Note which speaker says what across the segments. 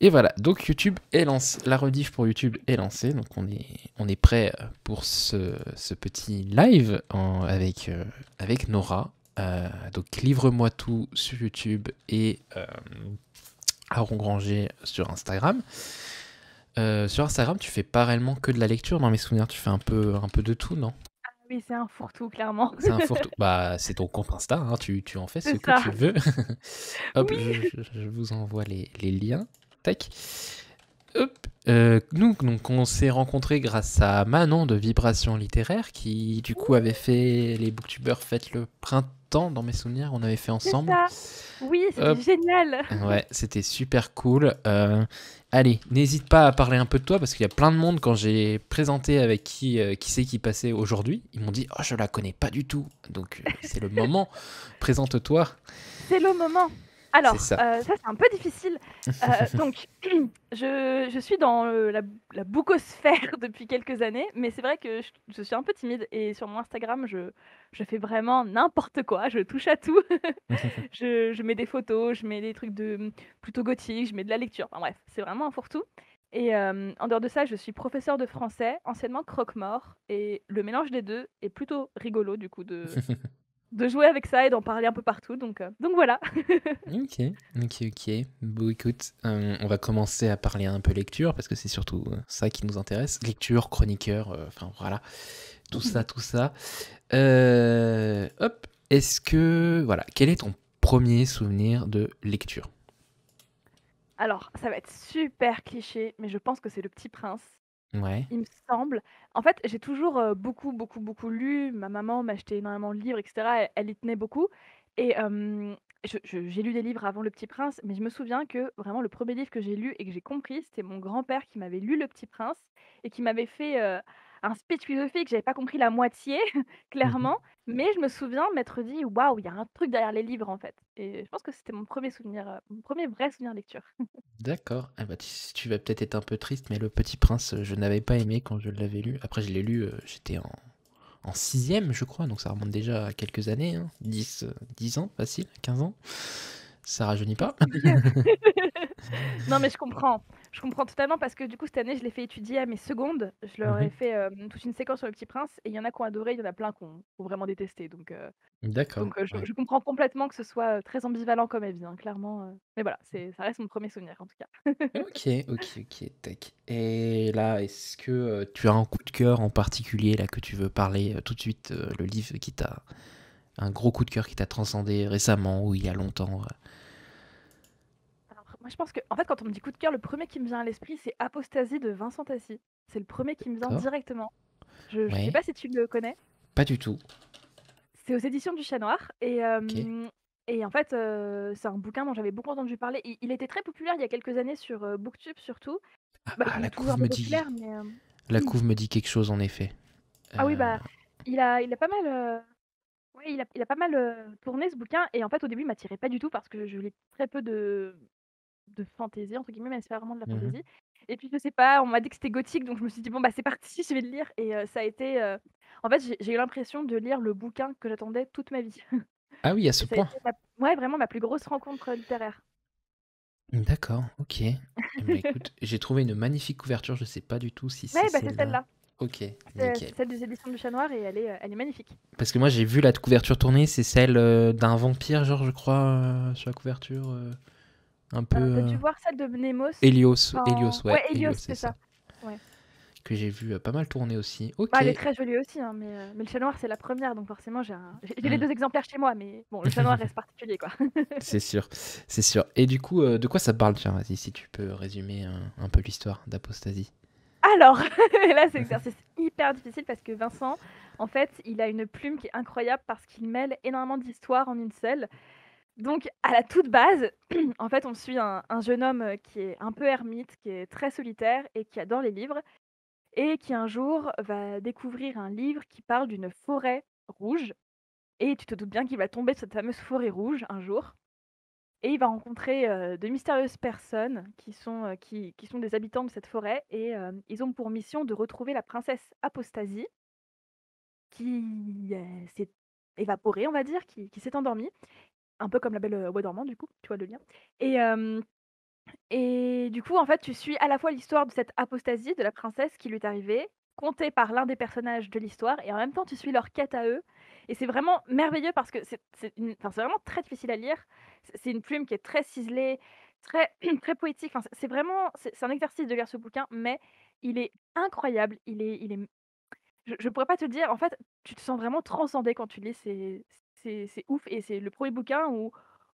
Speaker 1: Et voilà, donc YouTube est lancé, la rediff pour YouTube est lancée, donc on est prêt pour ce petit live avec Nora. Donc livre-moi tout sur YouTube et Aaron Granger sur Instagram. Sur Instagram, tu fais pas réellement que de la lecture dans mes souvenirs, tu fais un peu de tout, non?
Speaker 2: Oui, c'est un fourre-tout, clairement.
Speaker 1: C'est un fourre-tout. Bah, c'est ton compte Insta, hein, tu en fais ce
Speaker 2: C'est
Speaker 1: que
Speaker 2: ça.
Speaker 1: tu veux. Hop,
Speaker 2: Oui.
Speaker 1: je vous envoie les liens. Tac. Hop. Nous, donc, on s'est rencontrés grâce à Manon de Vibration Littéraire qui, du coup, avait fait les Booktubers Fêtent le Printemps, dans mes souvenirs, on avait fait
Speaker 2: C'est
Speaker 1: ensemble.
Speaker 2: ça. Oui, c'était
Speaker 1: Hop.
Speaker 2: génial.
Speaker 1: Ouais, c'était super cool. Allez, n'hésite pas à parler un peu de toi parce qu'il y a plein de monde quand j'ai présenté avec qui c'est qui passait aujourd'hui. Ils m'ont dit oh je la connais pas du tout. Donc c'est le moment. Présente-toi.
Speaker 2: C'est le moment.
Speaker 1: C'est
Speaker 2: Alors,
Speaker 1: ça.
Speaker 2: ça c'est un peu difficile. Donc je suis dans, la bookosphère depuis quelques années, mais c'est vrai que je suis un peu timide et sur mon Instagram, je fais vraiment n'importe quoi, je touche à tout. Je mets des photos, je mets des trucs plutôt gothiques, je mets de la lecture, enfin bref, c'est vraiment un fourre-tout et en dehors de ça, je suis professeure de français, anciennement croque-mort et le mélange des 2 est plutôt rigolo du coup de jouer avec ça et d'en parler un peu partout donc voilà.
Speaker 1: Ok, ok. Bon écoute, on va commencer à parler un peu lecture parce que c'est surtout ça qui nous intéresse. Lecture, chroniqueur, enfin voilà, tout ça, tout ça. Hop, est-ce que voilà, quel est ton premier souvenir de lecture?
Speaker 2: Alors, ça va être super cliché, mais je pense que c'est Le Petit Prince,
Speaker 1: Ouais.
Speaker 2: il me semble. En fait, j'ai toujours, beaucoup, beaucoup, beaucoup lu. Ma maman m'achetait énormément de livres et cetera. Elle y tenait beaucoup et j'ai lu des livres avant Le Petit Prince, mais je me souviens que vraiment le premier livre que j'ai lu et que j'ai compris, c'était mon grand-père qui m'avait lu Le Petit Prince et qui m'avait fait, un speech philosophique. J'avais pas compris la moitié,
Speaker 1: Mhm.
Speaker 2: clairement, mais je me souviens m'être dit: «Waouh, il y a un truc derrière les livres, en fait» et je pense que c'était mon premier souvenir, mon premier vrai souvenir de lecture.
Speaker 1: D'accord. Ah bah, tu vas peut-être être un peu triste, mais Le Petit Prince, je n'avais pas aimé quand je l'avais lu. Après, je l'ai lu, j'étais en sixième, je crois, donc ça remonte déjà à quelques années, hein. 10 ans, facile, 15 ans. Ça rajeunit
Speaker 2: C'est
Speaker 1: pas.
Speaker 2: vieux. Non, mais je comprends. Je comprends totalement parce que du coup, cette année, je l'ai fait étudier à mes secondes. Je leur ai
Speaker 1: Mhm.
Speaker 2: fait, toute une séquence sur Le Petit Prince et il y en a qui ont adoré, il y en a plein qui ont vraiment détesté
Speaker 1: D'accord, ouais.
Speaker 2: je comprends complètement que ce soit, très ambivalent comme avis, hein, clairement, mais voilà, ça reste mon premier souvenir en tout cas.
Speaker 1: Ok, tac. Et là, est-ce que tu as un coup de cœur en particulier là que tu veux parler tout de suite, le livre qui t'a un gros coup de cœur qui t'a transcendé récemment ou il y a longtemps?
Speaker 2: Alors moi, je pense qu'en fait, quand on me dit coup de cœur, le premier qui me vient à l'esprit, c'est Apostasie de Vincent Tassi. C'est le premier qui me vient
Speaker 1: D'accord.
Speaker 2: directement. Je sais
Speaker 1: Ouais.
Speaker 2: pas si tu le connais?
Speaker 1: Pas du tout.
Speaker 2: C'est aux éditions du Chat Noir
Speaker 1: Ok.
Speaker 2: et en fait, c'est un bouquin dont j'avais beaucoup entendu parler. Il était très populaire il y a quelques années sur, BookTube surtout. Bah, il
Speaker 1: La
Speaker 2: est toujours un
Speaker 1: couve
Speaker 2: peu
Speaker 1: me dit,
Speaker 2: populaire mais
Speaker 1: la couve me dit quelque chose en effet.
Speaker 2: ah oui,
Speaker 1: Euh,
Speaker 2: bah, il a pas mal, ouais, il a pas mal, tourné ce bouquin et en fait, au début, il m'attirait pas du tout parce que je lis très peu de «fantaisie» entre guillemets, mais c'est pas vraiment de la
Speaker 1: mhm.
Speaker 2: fantaisie et puis je sais pas, on m'a dit que c'était gothique donc je me suis dit: «Bon, bah, c'est parti, je vais le lire» et ça a été, en fait, j'ai eu l'impression de lire le bouquin que j'attendais toute ma vie.
Speaker 1: Ah oui, à
Speaker 2: Et
Speaker 1: ce
Speaker 2: ça a
Speaker 1: point.
Speaker 2: été ma ouais, vraiment ma plus grosse rencontre, littéraire.
Speaker 1: D'accord, ok. Eh ben, écoute, j'ai trouvé une magnifique couverture, je sais pas du tout si c'est
Speaker 2: Ouais, bah, c'est
Speaker 1: celle-là.
Speaker 2: celle-là.
Speaker 1: Ok,
Speaker 2: C'est
Speaker 1: nickel.
Speaker 2: celle des éditions du Chat Noir et elle est magnifique.
Speaker 1: Parce que moi j'ai vu la couverture tournée, c'est celle d'un vampire, genre je crois, sur la couverture. Un peu
Speaker 2: Tu dû voir celle de Nemos?
Speaker 1: Hélios, ouais,
Speaker 2: Ouais, Hélios,
Speaker 1: Hélios, c'est
Speaker 2: c'est ça.
Speaker 1: ça.
Speaker 2: Ouais.
Speaker 1: Que j'ai vu pas mal tourner aussi.
Speaker 2: Bah,
Speaker 1: Ok.
Speaker 2: elle est très jolie aussi, hein, mais le Chat Noir, c'est la première, donc forcément j'ai les 2 exemplaires chez moi, mais bon, le Chat Noir reste particulier, quoi.
Speaker 1: C'est sûr, c'est sûr. Et du coup, de quoi ça parle? Tiens, vas-y, si tu peux résumer un peu l'histoire d'Apostasie.
Speaker 2: Alors, là, c'est exercice hyper difficile parce que Vincent, en fait, il a une plume qui est incroyable parce qu'il mêle énormément d'histoires en une seule. Donc, à la toute base, en fait, on suit un jeune homme, qui est un peu ermite, qui est très solitaire et qui adore les livres et qui un jour va découvrir un livre qui parle d'une forêt rouge et tu te doutes bien qu'il va tomber sur cette fameuse forêt rouge un jour et il va rencontrer, de mystérieuses personnes qui sont des habitants de cette forêt et ils ont pour mission de retrouver la princesse Apostasie qui, s'est évaporée, on va dire, qui s'est endormie, un peu comme La Belle, au bois dormant du coup, tu vois le lien? Et Et du coup, en fait, tu suis à la fois l'histoire de cette apostasie de la princesse qui lui est arrivée, contée par l'un des personnages de l'histoire, et en même temps, tu suis leur quête à eux. Et c'est vraiment merveilleux parce que c'est vraiment très difficile à lire. C'est une plume qui est très ciselée, très, très poétique. Enfin, c'est vraiment, c'est un exercice de lire ce bouquin, mais il est incroyable. Je pourrais pas te dire, en fait, tu te sens vraiment transcendé quand tu lis, c'est ouf et c'est le premier bouquin où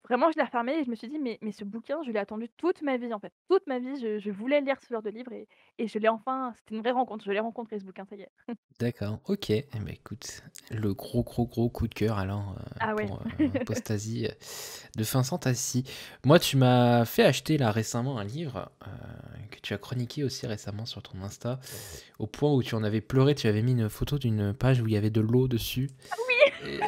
Speaker 2: vraiment je l'ai refermé et je me suis dit: «Mais ce bouquin, je l'ai attendu toute ma vie, en fait. Toute ma vie, je voulais lire ce genre de livre et je l'ai enfin c'était une vraie rencontre, je l'ai rencontré ce bouquin, ça y est».
Speaker 1: D'accord, OK. Eh ben, écoute, le gros coup de cœur alors,
Speaker 2: Ah ouais.
Speaker 1: pour, Apostasie, de Vincent Tassi. Moi, tu m'as fait acheter là récemment un livre, que tu as chroniqué aussi récemment sur ton Insta, au point où tu en avais pleuré, tu avais mis une photo d'une page où il y avait de l'eau dessus
Speaker 2: Oui!
Speaker 1: et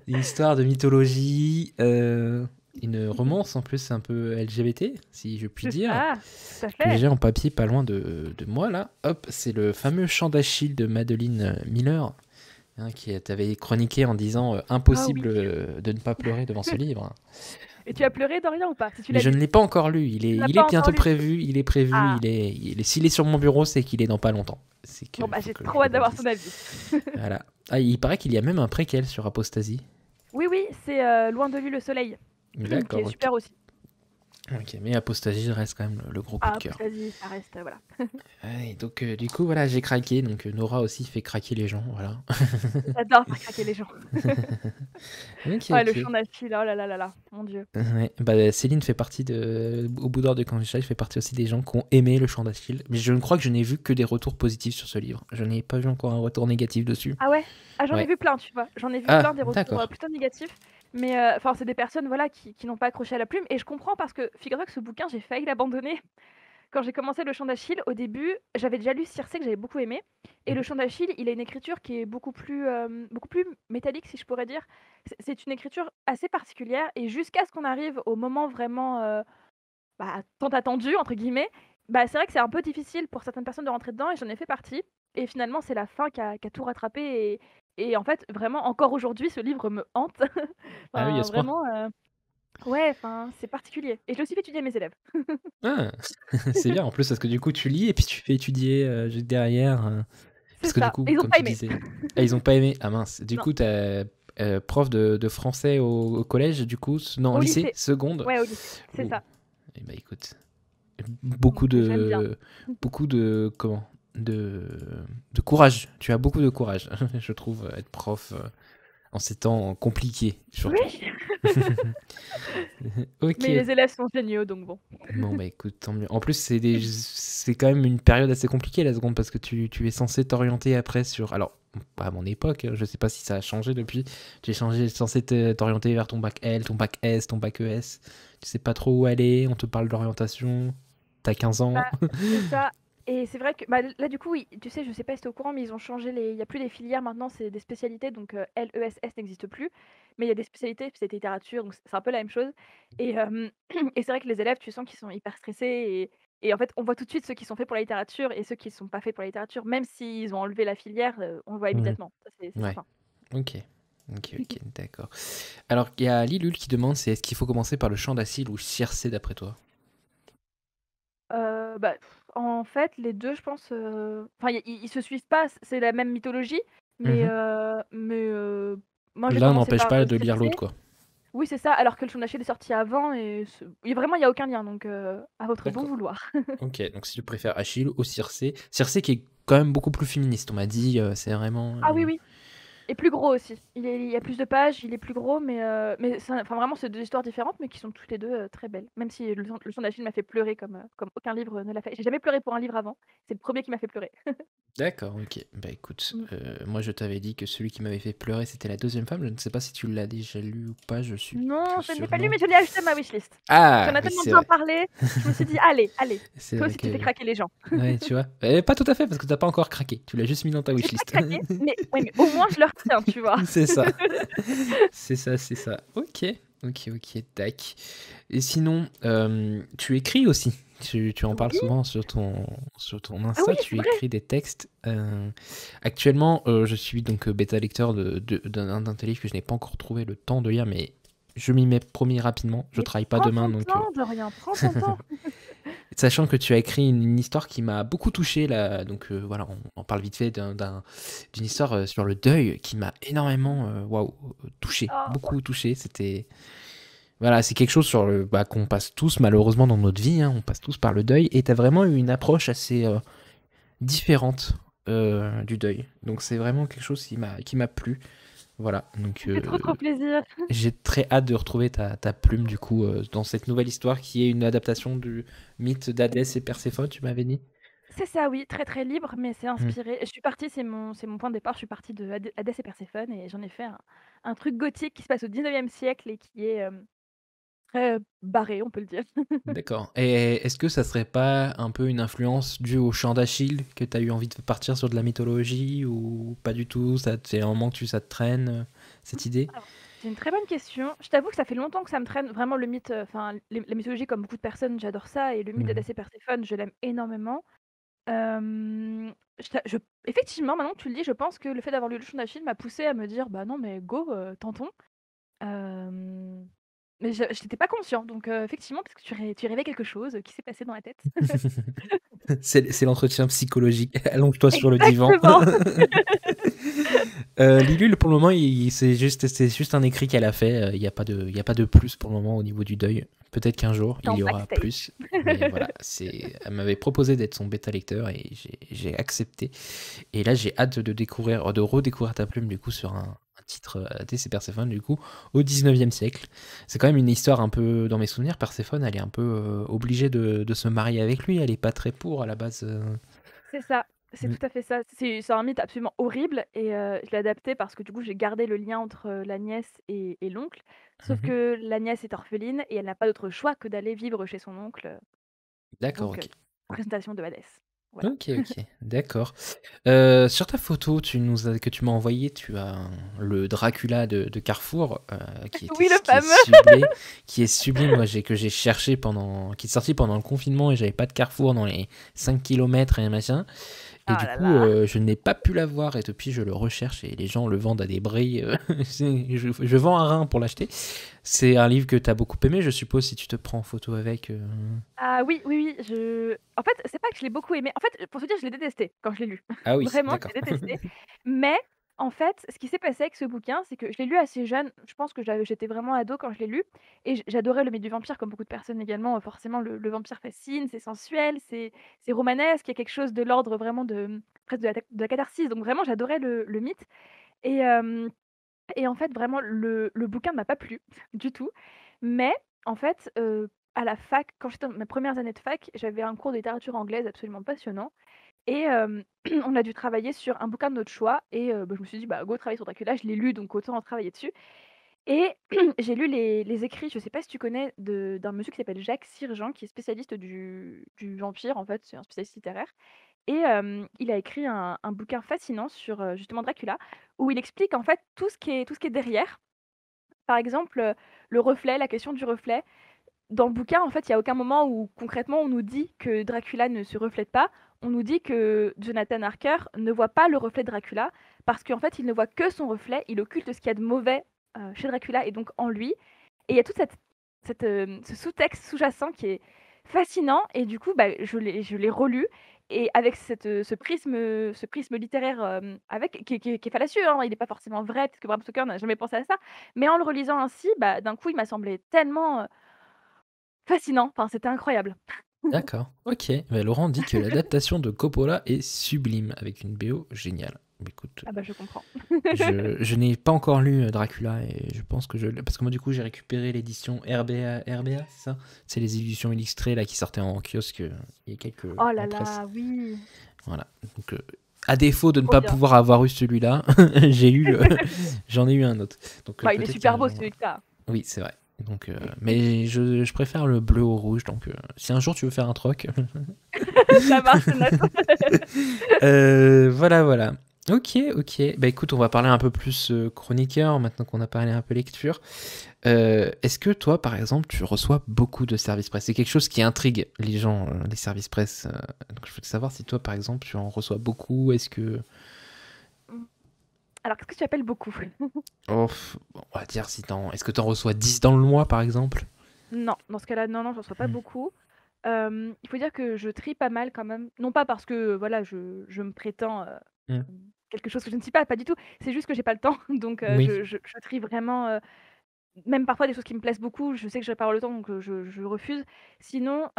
Speaker 1: une histoire de mythologie, une romance en plus un peu LGBT, si je puis
Speaker 2: C'est
Speaker 1: dire,
Speaker 2: ça, tout à
Speaker 1: que
Speaker 2: fait.
Speaker 1: j'ai en papier pas loin de moi là. Hop, c'est le fameux Chant d'Achille de Madeleine Miller, hein, qui t'avait chroniqué en disant
Speaker 2: Ah
Speaker 1: impossible
Speaker 2: oui.
Speaker 1: de ne pas pleurer devant ce livre.
Speaker 2: Et tu as pleuré, Dorian, ou pas? Si tu
Speaker 1: Mais
Speaker 2: l'as
Speaker 1: je
Speaker 2: lu?
Speaker 1: ne l'ai pas encore lu.
Speaker 2: Tu l'as
Speaker 1: Il est
Speaker 2: pas encore
Speaker 1: bientôt
Speaker 2: lu?
Speaker 1: prévu. Il est prévu.
Speaker 2: Ah,
Speaker 1: S'il est sur mon bureau, c'est qu'il est dans pas longtemps. C'est que
Speaker 2: bon, bah,
Speaker 1: faut
Speaker 2: j'ai
Speaker 1: que
Speaker 2: trop
Speaker 1: je
Speaker 2: hâte
Speaker 1: le
Speaker 2: d'avoir
Speaker 1: lise.
Speaker 2: ton avis.
Speaker 1: Voilà. Ah, il paraît qu'il y a même un préquel sur Apostasie.
Speaker 2: Oui, oui, c'est, Loin de lui le soleil, qui
Speaker 1: D'accord,
Speaker 2: est
Speaker 1: ok.
Speaker 2: super aussi.
Speaker 1: Ok, mais Apostasie reste quand même le gros coup de
Speaker 2: Ah,
Speaker 1: cœur.
Speaker 2: Apostasie, ça reste, voilà.
Speaker 1: Ouais, donc du coup voilà, j'ai craqué. Donc Nora aussi fait craquer les gens, voilà.
Speaker 2: J'adore faire craquer les gens.
Speaker 1: Ok,
Speaker 2: Ouais, le
Speaker 1: ok.
Speaker 2: chant d'Achille, oh là là là là, mon Dieu.
Speaker 1: Ouais, bah, Céline fait partie au bout d'or de Candice, fait partie aussi des gens qui ont aimé le chant d'Achille. Mais je ne crois que je n'ai vu que des retours positifs sur ce livre. Je n'ai pas vu encore un retour négatif dessus.
Speaker 2: Ah ouais? Ah, j'en ai
Speaker 1: Ouais.
Speaker 2: vu plein, tu vois? J'en ai vu plein
Speaker 1: Ah,
Speaker 2: des retours,
Speaker 1: d'accord.
Speaker 2: plutôt négatifs, mais enfin, c'est des personnes, voilà, qui n'ont pas accroché à la plume et je comprends parce que figure-toi que ce bouquin, j'ai failli l'abandonner. Quand j'ai commencé Le Chant d'Achille, au début, j'avais déjà lu Circé que j'avais beaucoup aimé et Le
Speaker 1: Mhm.
Speaker 2: Chant d'Achille, il a une écriture qui est beaucoup plus métallique, si je pourrais dire. C'est une écriture assez particulière et jusqu'à ce qu'on arrive au moment vraiment, bah, «tant attendu» entre guillemets, bah, c'est vrai que c'est un peu difficile pour certaines personnes de rentrer dedans et j'en ai fait partie et finalement c'est la fin qui a tout rattrapé et en fait vraiment encore aujourd'hui ce livre me hante.
Speaker 1: Ah oui, à
Speaker 2: Enfin
Speaker 1: ce point.
Speaker 2: vraiment, ouais, enfin c'est particulier et je l'ai aussi fait étudier à mes élèves.
Speaker 1: Ah, c'est bien en plus parce que du coup tu lis et puis tu fais étudier juste derrière.
Speaker 2: C'est
Speaker 1: Parce que du
Speaker 2: ça
Speaker 1: coup,
Speaker 2: et ils ont
Speaker 1: comme
Speaker 2: pas
Speaker 1: tu
Speaker 2: aimé.
Speaker 1: disais. Ah, ils ont pas aimé. Ah mince. Du
Speaker 2: Non,
Speaker 1: coup, t'as prof de français au collège, du coup. Non,
Speaker 2: au
Speaker 1: lycée,
Speaker 2: lycée.
Speaker 1: seconde.
Speaker 2: Ouais, au lycée, c'est
Speaker 1: Ouh.
Speaker 2: ça.
Speaker 1: Eh ben écoute. Beaucoup
Speaker 2: Donc j'aime bien.
Speaker 1: de. Beaucoup de. Comment de courage. Tu as beaucoup de courage, je trouve, être prof en ces temps compliqués, surtout.
Speaker 2: Oui,
Speaker 1: Ok.
Speaker 2: mais les élèves sont géniaux donc bon.
Speaker 1: Bon, bah écoute, tant mieux. En plus, c'est quand même une période assez compliquée, la seconde, parce que tu es censé t'orienter après sur. Alors, pas à mon époque, je sais pas si ça a changé depuis. Tu es censé t'orienter vers ton bac L, ton bac S, ton bac ES. Tu sais pas trop où aller, on te parle d'orientation. T'as 15 ans.
Speaker 2: Bah, c'est ça et c'est vrai que bah, là, du coup, oui, tu sais, je sais pas si tu es au courant, mais ils ont changé les il y a plus les filières maintenant, c'est des spécialités donc LESS n'existe plus. Mais il y a des spécialités littérature, donc c'est un peu la même chose et et c'est vrai que les élèves, tu sens qu'ils sont hyper stressés et en fait, on voit tout de suite ceux qui sont faits pour la littérature et ceux qui sont pas faits pour la littérature, même s'ils ont enlevé la filière, on le voit
Speaker 1: Mhm.
Speaker 2: immédiatement. Ça, c'est
Speaker 1: Ouais.
Speaker 2: certain.
Speaker 1: Ok. Ok, ok, d'accord. Alors, il y a Lilul qui demande c'est est-ce qu'il faut commencer par le chant d'Achille ou Circé d'après toi?
Speaker 2: Bah, en fait, les 2 je pense, enfin, ils se suivent pas, c'est la même mythologie, mais
Speaker 1: Mhm.
Speaker 2: moi j'ai
Speaker 1: L'un
Speaker 2: commencé
Speaker 1: n'empêche
Speaker 2: par,
Speaker 1: pas de lire
Speaker 2: Circé.
Speaker 1: l'autre, quoi.
Speaker 2: Oui, c'est ça, alors que le Chant d'Achille est sorti avant et vraiment, il y a aucun lien, donc à votre bon
Speaker 1: D'accord.
Speaker 2: vouloir.
Speaker 1: Ok, donc si tu préfères Achille ou Circé. Circé qui est quand même beaucoup plus féministe, on m'a dit, c'est vraiment.
Speaker 2: Ah oui, oui. Et plus gros aussi. Il y a plus de pages, il est plus gros, mais enfin vraiment c'est 2 histoires différentes, mais qui sont toutes les 2 très belles. Même si le Chant d'Achille m'a fait pleurer comme aucun livre ne l'a fait. J'ai jamais pleuré pour un livre avant, c'est le premier qui m'a fait pleurer.
Speaker 1: D'accord, ok. Bah écoute,
Speaker 2: Mmh.
Speaker 1: moi je t'avais dit que celui qui m'avait fait pleurer c'était la deuxième femme. Je ne sais pas si tu l'as déjà lu ou pas, je suis
Speaker 2: Non,
Speaker 1: plus
Speaker 2: je ne l'ai
Speaker 1: sûr,
Speaker 2: pas lu,
Speaker 1: non.
Speaker 2: mais je l'ai ajouté à ma wishlist. Tu en
Speaker 1: Ah,
Speaker 2: as
Speaker 1: oui,
Speaker 2: tellement
Speaker 1: c'est
Speaker 2: bien
Speaker 1: vrai.
Speaker 2: parlé, je me suis dit: «Allez, allez,
Speaker 1: C'est
Speaker 2: toi
Speaker 1: vrai
Speaker 2: aussi tu fais
Speaker 1: que.
Speaker 2: craquer les gens».
Speaker 1: Ouais, tu vois. Pas tout à fait, parce que t'as pas encore craqué. Tu l'as juste mis dans ta
Speaker 2: J'ai pas
Speaker 1: wishlist.
Speaker 2: craqué, mais ouais, mais au moins je le retiens, tu vois?
Speaker 1: C'est ça. C'est ça, c'est ça. Ok, ok, ok, tac. Et sinon, tu écris aussi. Tu en parles
Speaker 2: Oui,
Speaker 1: souvent sur ton
Speaker 2: ah oui,
Speaker 1: Insta,
Speaker 2: c'est
Speaker 1: tu
Speaker 2: vrai!
Speaker 1: écris des textes. Actuellement, je suis donc bêta lecteur d'un tes livres que je n'ai pas encore trouvé le temps de lire, mais Je m'y mets promis rapidement. Je
Speaker 2: Mais
Speaker 1: travaille pas
Speaker 2: prends
Speaker 1: demain,
Speaker 2: ton
Speaker 1: donc
Speaker 2: temps, Dorian, prends ton temps.
Speaker 1: sachant que tu as écrit une histoire qui m'a beaucoup touché là, donc voilà, on parle vite fait d'une histoire sur le deuil qui m'a énormément waouh, touché,
Speaker 2: Oh,
Speaker 1: beaucoup touché. C'était voilà, c'est quelque chose sur le qu'on passe tous malheureusement dans notre vie, hein, on passe tous par le deuil, et t'as vraiment eu une approche assez différente du deuil. Donc c'est vraiment quelque chose qui m'a plu. Voilà, donc
Speaker 2: ça fait trop trop plaisir.
Speaker 1: j'ai très hâte de retrouver ta plume du coup dans cette nouvelle histoire qui est une adaptation du mythe d'Hadès et Perséphone, tu m'avais dit.
Speaker 2: C'est ça, oui, très, très libre, mais c'est
Speaker 1: Hmm.
Speaker 2: inspiré je suis partie, c'est mon point de départ, je suis partie de Hadès et Perséphone et j'en ai fait un truc gothique qui se passe au 19e siècle et qui est, très barré, on peut le dire.
Speaker 1: D'accord. Et est-ce que ça serait pas un peu une influence due au chant d'Achille que tu as eu envie de partir sur de la mythologie ou pas du tout? Ça c'est un moment que ça te traîne cette idée?
Speaker 2: Alors, c'est une très bonne question. Je t'avoue que ça fait longtemps que ça me traîne, vraiment le mythe, enfin, les la mythologie comme beaucoup de personnes, j'adore ça et le mythe
Speaker 1: Mhm.
Speaker 2: d'Hadès et Perséphone, je l'aime énormément. Je effectivement, maintenant que tu le dis, je pense que le fait d'avoir lu le Chant d'Achille m'a poussée à me dire: «Bah non, mais go, tentons». Hem, mais je j'étais pas conscient donc effectivement, parce que tu rêvais quelque chose, qui s'est passé dans la tête.
Speaker 1: C'est l'entretien psychologique. Allonge-toi sur le divan.
Speaker 2: Exactement!
Speaker 1: Lilul, pour le moment, c'est juste un écrit qu'elle a fait. Il y a pas de plus pour le moment au niveau du deuil. Peut-être qu'un jour,
Speaker 2: C'est
Speaker 1: il
Speaker 2: en
Speaker 1: y aura
Speaker 2: backstage.
Speaker 1: plus. Mais voilà, elle m'avait proposé d'être son bêta lecteur et j'ai accepté. Et là, j'ai hâte de redécouvrir ta plume, du coup, sur un titre DC Perséphone, du coup, au 19e siècle. C'est quand même une histoire un peu, dans mes souvenirs, Perséphone, elle est un peu obligée de se marier avec lui. Elle est pas très pour à la base.
Speaker 2: C'est ça, c'est
Speaker 1: Mm.
Speaker 2: tout à fait ça. C'est un mythe absolument horrible et je l'ai adapté parce que du coup, j'ai gardé le lien entre, la nièce et l'oncle. Sauf
Speaker 1: Mhm.
Speaker 2: que la nièce est orpheline et elle n'a pas d'autre choix que d'aller vivre chez son oncle,
Speaker 1: D'accord,
Speaker 2: donc
Speaker 1: ok.
Speaker 2: présentation de Hadès. Voilà.
Speaker 1: Ok, ok, d'accord. Sur ta photo que tu m'as envoyée, tu as le Dracula de Carrefour
Speaker 2: Oui, le
Speaker 1: qui est
Speaker 2: fameux!
Speaker 1: sublime, moi que j'ai cherché qui est sorti pendant le confinement et j'avais pas de Carrefour dans les 5 kilomètres et machin. Et
Speaker 2: Ah
Speaker 1: du
Speaker 2: là
Speaker 1: coup,
Speaker 2: là.
Speaker 1: je n'ai pas pu l'avoir et depuis je le recherche et les gens le vendent à des brilles. Je vends un rein pour l'acheter. C'est un livre que tu as beaucoup aimé, je suppose, si tu te prends en photo avec.
Speaker 2: Ah oui, oui, oui, en fait, c'est pas que je l'ai beaucoup aimé. En fait, pour te dire, je l'ai détesté quand je l'ai lu.
Speaker 1: Ah oui,
Speaker 2: Vraiment, je
Speaker 1: d'accord.
Speaker 2: l'ai détesté. Mais en fait, ce qui s'est passé avec ce bouquin, c'est que je l'ai lu assez jeune. Je pense que j'étais vraiment ado quand je l'ai lu et j'adorais le mythe du vampire comme beaucoup de personnes également. Forcément, le vampire fascine, c'est sensuel, c'est romanesque, il y a quelque chose de l'ordre vraiment presque de la catharsis. Donc vraiment, j'adorais le mythe et en fait, vraiment, le bouquin ne m'a pas plu du tout. Mais en fait, à la fac, quand j'étais dans mes premières années de fac, j'avais un cours de littérature anglaise absolument passionnant et on a dû travailler sur un bouquin de notre choix et bah, je me suis dit: «Bah, go travailler sur Dracula», je l'ai lu donc autant en travailler dessus et j'ai lu les écrits, je sais pas si tu connais, d'un monsieur qui s'appelle Jacques Sirjean qui est spécialiste du vampire, en fait, c'est un spécialiste littéraire et il a écrit un bouquin fascinant sur, justement Dracula, où il explique en fait tout ce qui est derrière. Par exemple, le reflet, la question du reflet. Dans le bouquin, en fait, il y a aucun moment où concrètement on nous dit que Dracula ne se reflète pas. On nous dit que Jonathan Harker ne voit pas le reflet de Dracula parce qu'en fait, il ne voit que son reflet, il occulte ce qu'il y a de mauvais, chez Dracula et donc en lui et il y a tout ce sous-texte sous-jacent qui est fascinant et du coup, bah, je l'ai relu et avec ce prisme littéraire, avec qui est fallacieux, hein, il n'est pas forcément vrai, parce que Bram Stoker n'a jamais pensé à ça, mais en le relisant ainsi, bah, d'un coup, il m'a semblé tellement, fascinant, enfin, c'était incroyable.
Speaker 1: D'accord, ok. Mais Laurent dit que l'adaptation de Coppola est sublime, avec une BO géniale. Écoute,
Speaker 2: Ah bah, je comprends.
Speaker 1: je n'ai pas encore lu Dracula et je pense que parce que moi du coup j'ai récupéré l'édition RBA, c'est ça? C'est les éditions illustrées là qui sortaient en kiosque il y a quelques
Speaker 2: Oh là
Speaker 1: en presse.
Speaker 2: là, oui,
Speaker 1: Voilà. Donc à défaut de ne
Speaker 2: trop
Speaker 1: pas
Speaker 2: bien.
Speaker 1: pouvoir avoir eu celui-là, j'en ai eu un autre. Donc
Speaker 2: Bah, il est
Speaker 1: peut-être
Speaker 2: super
Speaker 1: qu'un
Speaker 2: beau
Speaker 1: jour.
Speaker 2: celui que tu as.
Speaker 1: Oui, c'est vrai. Donc, mais je préfère le bleu au rouge. Donc, si un jour tu veux faire un troc,
Speaker 2: Ça marche, je note.
Speaker 1: voilà, voilà. Ok, ok. Bah écoute, on va parler un peu plus chroniqueur maintenant qu'on a parlé un peu lecture. Est-ce que toi, par exemple, tu reçois beaucoup de services presse? C'est quelque chose qui intrigue les gens, les services presse. Donc je veux savoir si toi, par exemple, tu en reçois beaucoup. Est-ce que...
Speaker 2: Alors, qu'est-ce que tu appelles beaucoup?
Speaker 1: Oh, bon, on va dire si est-ce que t'en reçois 10 dans le mois, par exemple?
Speaker 2: Non, dans ce cas-là, non, non, j'en reçois pas
Speaker 1: Hmm.
Speaker 2: beaucoup. Il faut dire que je trie pas mal quand même. Non pas parce que, voilà, je me prétends,
Speaker 1: Hmm.
Speaker 2: quelque chose que je ne suis pas du tout. C'est juste que j'ai pas le temps, donc
Speaker 1: Oui.
Speaker 2: je trie vraiment, même parfois des choses qui me plaisent beaucoup, je sais que je vais pas avoir le temps, donc je refuse. Sinon,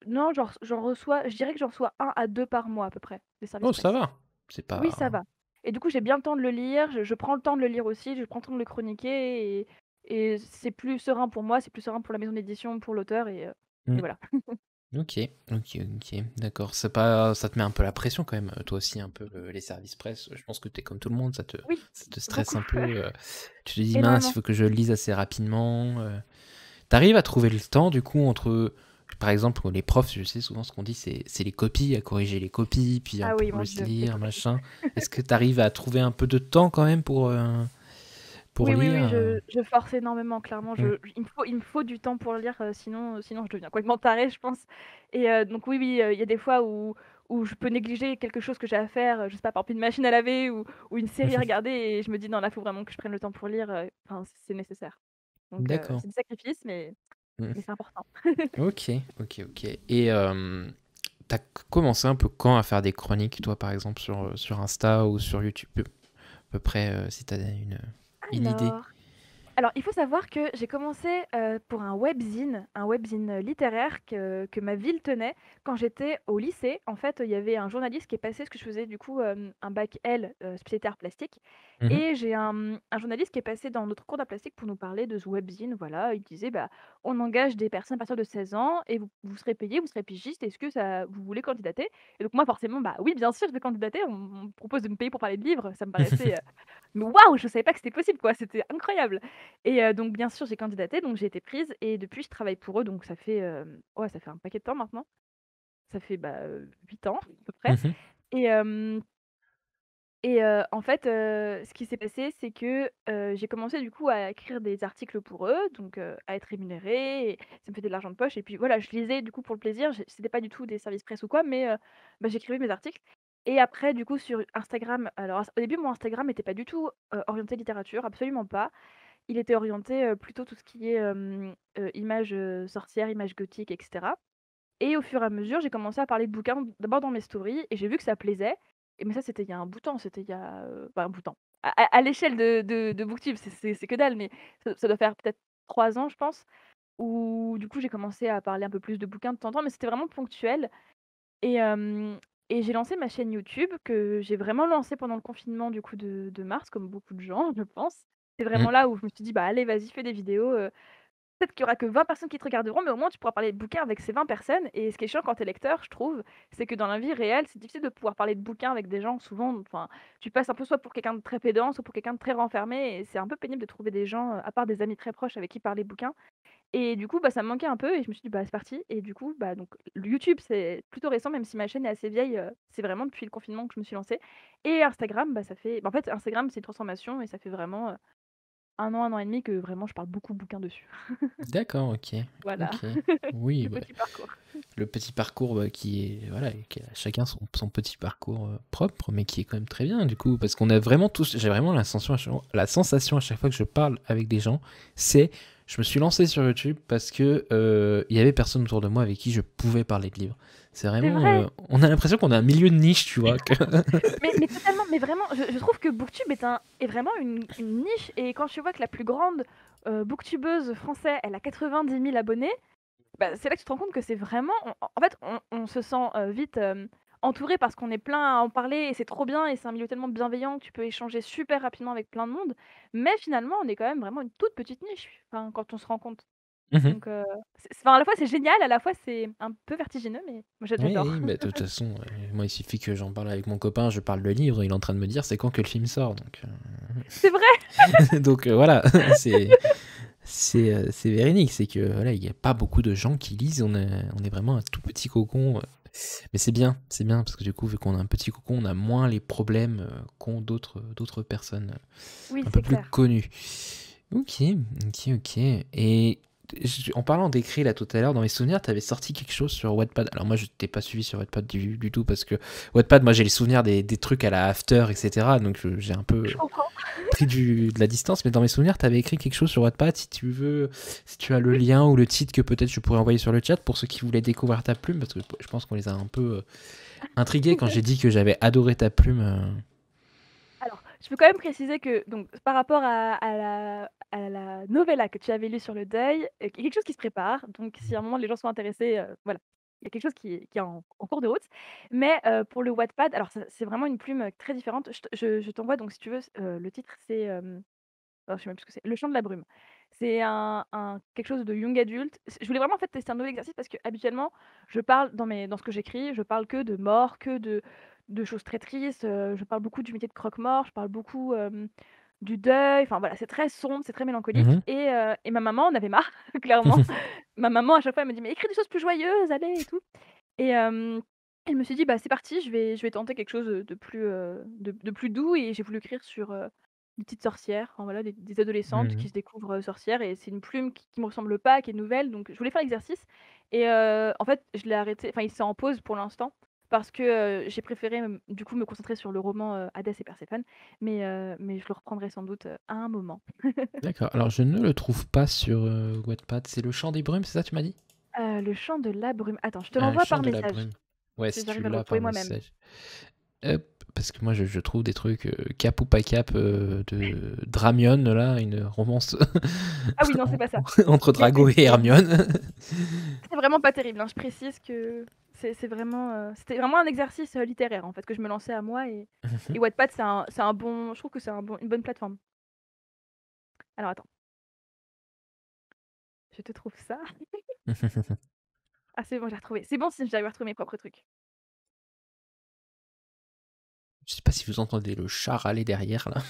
Speaker 2: non, j'en reçois je dirais que j'en reçois 1 à 2 par mois à peu près, des services
Speaker 1: Oh, ça
Speaker 2: presse.
Speaker 1: va. C'est
Speaker 2: Oui,
Speaker 1: pas.
Speaker 2: ça va et du coup, j'ai bien le temps de le lire, je prends le temps de le lire aussi, je prends le temps de le chroniquer et c'est plus serein pour moi, c'est plus serein pour la maison d'édition, pour l'auteur et
Speaker 1: Hmm.
Speaker 2: voilà.
Speaker 1: Ok, ok, ok, d'accord. C'est pas, ça te met un peu la pression quand même, toi aussi un peu les services presse. Je pense que t'es comme tout le monde,
Speaker 2: Oui,
Speaker 1: ça te stresse
Speaker 2: beaucoup,
Speaker 1: un peu. Tu te dis mince, il
Speaker 2: énormément.
Speaker 1: faut que je le lise assez rapidement. T'arrives à trouver le temps du coup entre, par exemple, les profs, je sais souvent ce qu'on dit, c'est les copies, à corriger les copies, puis
Speaker 2: Ah oui,
Speaker 1: pour
Speaker 2: mon
Speaker 1: le
Speaker 2: Dieu, les
Speaker 1: lire,
Speaker 2: copies.
Speaker 1: machin. Est-ce que t'arrives à trouver un peu de temps quand même pour
Speaker 2: Oui, oui,
Speaker 1: lire?
Speaker 2: oui, je force énormément, clairement.
Speaker 1: Hmm.
Speaker 2: Il me faut du temps pour le lire, sinon je deviens complètement tarée, je pense. Et donc oui, oui, il y a des fois où je peux négliger quelque chose que j'ai à faire, je sais pas, par exemple une machine à laver ou une série à regarder et je me dis: «Non, là, il faut vraiment que je prenne le temps pour lire», enfin, c'est nécessaire. Donc
Speaker 1: D'accord.
Speaker 2: c'est des sacrifices,
Speaker 1: Hmm.
Speaker 2: mais c'est important.
Speaker 1: Ok, ok, ok. Et t'as commencé un peu quand à faire des chroniques, toi, par exemple, sur Insta ou sur YouTube, à peu près, si t'as une idée.
Speaker 2: Alors Alors, il faut savoir que j'ai commencé, pour un webzine littéraire que ma ville tenait quand j'étais au lycée. En fait, il y avait un journaliste qui est passé, parce que je faisais du coup, un bac L, spécialité arts plastiques
Speaker 1: Mhm,
Speaker 2: et j'ai un journaliste qui est passé dans notre cours d'art plastique pour nous parler de ce webzine. Voilà, il disait: «Bah, on engage des personnes à partir de 16 ans et vous serez payés, vous serez pigistes. Est-ce que ça vous voulez candidater?» Et donc moi forcément, bah, oui, bien sûr, je vais candidater. On me propose de me payer pour parler de livres, ça me paraissait, mais waouh! Je savais pas que c'était possible quoi, c'était incroyable et donc bien sûr j'ai candidaté, donc j'ai été prise et depuis je travaille pour eux, donc ça fait, ouais, ça fait un paquet de temps maintenant. Ça fait, bah, 8 ans à peu près
Speaker 1: mhm,
Speaker 2: et en fait, ce qui s'est passé, c'est que, j'ai commencé du coup à écrire des articles pour eux, donc à être rémunérée et ça me faisait de l'argent de poche et puis voilà, je lisais du coup pour le plaisir, c'était pas du tout des services presse ou quoi, mais bah, j'écrivais mes articles et après du coup sur Instagram, alors au début mon Instagram était pas du tout, orienté littérature, absolument pas. Il était orienté, plutôt tout ce qui est, images, sorcières, images gothiques et cetera et au fur et à mesure, j'ai commencé à parler de bouquins, d'abord dans mes stories et j'ai vu que ça plaisait et mais ça, c'était il y a un bout de temps, c'était il y a, enfin un bout de temps. À l'échelle de Booktube, c'est que dalle, mais ça doit faire peut-être 3 ans, je pense, où du coup, j'ai commencé à parler un peu plus de bouquins de temps en temps, mais c'était vraiment ponctuel et j'ai lancé ma chaîne YouTube que j'ai vraiment lancée pendant le confinement du coup de mars, comme beaucoup de gens, je pense. C'est
Speaker 1: mhm.
Speaker 2: vraiment là où je me suis dit: «Bah, allez, vas-y, fais des vidéos, peut-être qu'il y aura que 20 personnes qui te regarderont, mais au moins tu pourras parler de bouquins avec ces 20 personnes» et ce qui est chiant quand tu es lecteur, je trouve, c'est que dans la vie réelle, c'est difficile de pouvoir parler de bouquins avec des gens souvent, enfin, tu passes un peu soit pour quelqu'un de très pédant, soit pour quelqu'un de très renfermé et c'est un peu pénible de trouver des gens, à part des amis très proches avec qui parler bouquins et du coup, bah, ça me manquait un peu et je me suis dit: «Bah, c'est parti» et du coup, bah, donc le YouTube, c'est plutôt récent, même si ma chaîne est assez vieille, c'est vraiment depuis le confinement que je me suis lancée et Instagram, bah, ça fait bah, en fait, Instagram, c'est une transformation et ça fait vraiment, 1 an et demi que vraiment je parle beaucoup bouquins dessus.
Speaker 1: D'accord, ok,
Speaker 2: Voilà,
Speaker 1: ok. Oui,
Speaker 2: le
Speaker 1: bah,
Speaker 2: petit parcours.
Speaker 1: le petit parcours bah, qui est, voilà, qui a chacun son petit parcours propre, mais qui est quand même très bien du coup, parce qu'on a vraiment tous, j'ai vraiment la sensation à chaque fois que je parle avec des gens, c'est, je me suis lancé sur YouTube parce que il y avait personne autour de moi avec qui je pouvais parler de livres. C'est
Speaker 2: C'est
Speaker 1: vraiment,
Speaker 2: vrai,
Speaker 1: on a l'impression qu'on a un milieu de niche, tu vois.
Speaker 2: mais totalement, mais vraiment, je trouve que Booktube est vraiment une niche et quand tu vois que la plus grande, booktubeuse française, elle a 90 000 abonnés, bah, c'est là que tu te rends compte que c'est vraiment en fait, on se sent, vite, entouré parce qu'on est plein à en parler et c'est trop bien et c'est un milieu tellement bienveillant que tu peux échanger super rapidement avec plein de monde. Mais finalement, on est quand même vraiment une toute petite niche, enfin, quand on se rend compte.
Speaker 1: Mhm.
Speaker 2: Donc c'est enfin, à la fois c'est génial, à la fois c'est un peu vertigineux, mais moi
Speaker 1: Oui,
Speaker 2: j'adore.
Speaker 1: oui, bah, de toute façon, moi il suffit que j'en parle avec mon copain, je parle de livre, il est en train de me dire c'est quand que le film sort, donc,
Speaker 2: C'est vrai!
Speaker 1: donc voilà, c'est c'est véridique, c'est que voilà, il n'y a pas beaucoup de gens qui lisent, on est vraiment un tout petit cocon. Mais c'est bien, parce que du coup, vu qu'on a un petit cocon, on a moins les problèmes qu'ont d'autres personnes
Speaker 2: Oui,
Speaker 1: un peu
Speaker 2: c'est
Speaker 1: plus
Speaker 2: clair.
Speaker 1: connues. Ok, ok, ok. Et En parlant d'écrit là tout à l'heure, dans mes souvenirs, t'avais sorti quelque chose sur Wattpad. Alors moi, je t'ai pas suivi sur Wattpad du tout parce que Wattpad, moi j'ai les souvenirs des trucs à la After, etc. Donc j'ai un peu
Speaker 2: Je comprends.
Speaker 1: pris de la distance, mais dans mes souvenirs, t'avais écrit quelque chose sur Wattpad. Si tu veux, si tu as le lien ou le titre que peut-être je pourrais envoyer sur le chat pour ceux qui voulaient découvrir ta plume, parce que je pense qu'on les a un peu intrigués quand j'ai dit que j'avais adoré ta plume.
Speaker 2: Alors, je peux quand même préciser que donc par rapport à la novella que tu avais lue sur le deuil, il y a quelque chose qui se prépare. Donc si à un moment les gens sont intéressés, voilà, il y a quelque chose qui est en cours de route. Mais, pour le Wattpad, alors ça c'est vraiment une plume, très différente. Je t'envoie donc si tu veux, le titre c'est, alors je sais même plus ce que c'est. Le chant de la brume. C'est un quelque chose de young adulte. Je voulais vraiment en fait tester un nouvel exercice parce qu'habituellement, je parle dans ce que j'écris, je parle que de mort, que de choses très tristes, je parle beaucoup du métier de croque-mort, je parle beaucoup, du deuil, enfin voilà, c'est très sombre, c'est très mélancolique
Speaker 1: Mhm.
Speaker 2: et ma maman en avait marre, clairement. Ma maman à chaque fois elle me dit: «Mais écris des choses plus joyeuses, allez et tout» et je me suis dit: «Bah, c'est parti, je vais tenter quelque chose, de plus, de plus doux» et j'ai voulu écrire sur, des petites sorcières, enfin voilà, des adolescentes qui
Speaker 1: Mhm.
Speaker 2: se découvrent, sorcières et c'est une plume qui me ressemble pas, qui est nouvelle, donc je voulais faire l'exercice et en fait, je l'ai arrêté enfin, il s'est en pause pour l'instant parce que, j'ai préféré du coup me concentrer sur le roman, Hadès et Perséphone, mais je le reprendrai sans doute, à un moment.
Speaker 1: D'accord. Alors je ne le trouve pas sur Wattpad. C'est le chant des brumes, c'est ça tu m'as dit?
Speaker 2: Le chant de la brume. Attends, je te
Speaker 1: Le
Speaker 2: l'envoie
Speaker 1: chant
Speaker 2: par
Speaker 1: de la
Speaker 2: message,
Speaker 1: brume. Ouais,
Speaker 2: si
Speaker 1: si tu
Speaker 2: j'arrive à le
Speaker 1: l'as par
Speaker 2: retrouver moi-même.
Speaker 1: message. Hop, parce que moi je trouve des trucs cap ou pas cap de Dramion, là, une romance
Speaker 2: Ah oui, non, c'est pas ça.
Speaker 1: entre
Speaker 2: Mais
Speaker 1: Drago et Hermione.
Speaker 2: c'est vraiment pas terrible, hein. Je précise que c'est vraiment, c'était vraiment un exercice, littéraire, en fait, que je me lançais à moi et Wattpad, c'est un bon je trouve que c'est une bonne plateforme. Alors attends, je te trouve ça. Ah c'est bon, j'ai retrouvé. C'est bon si j'arrive à retrouver mes propres trucs.
Speaker 1: Je sais pas si vous entendez le chat râler derrière là.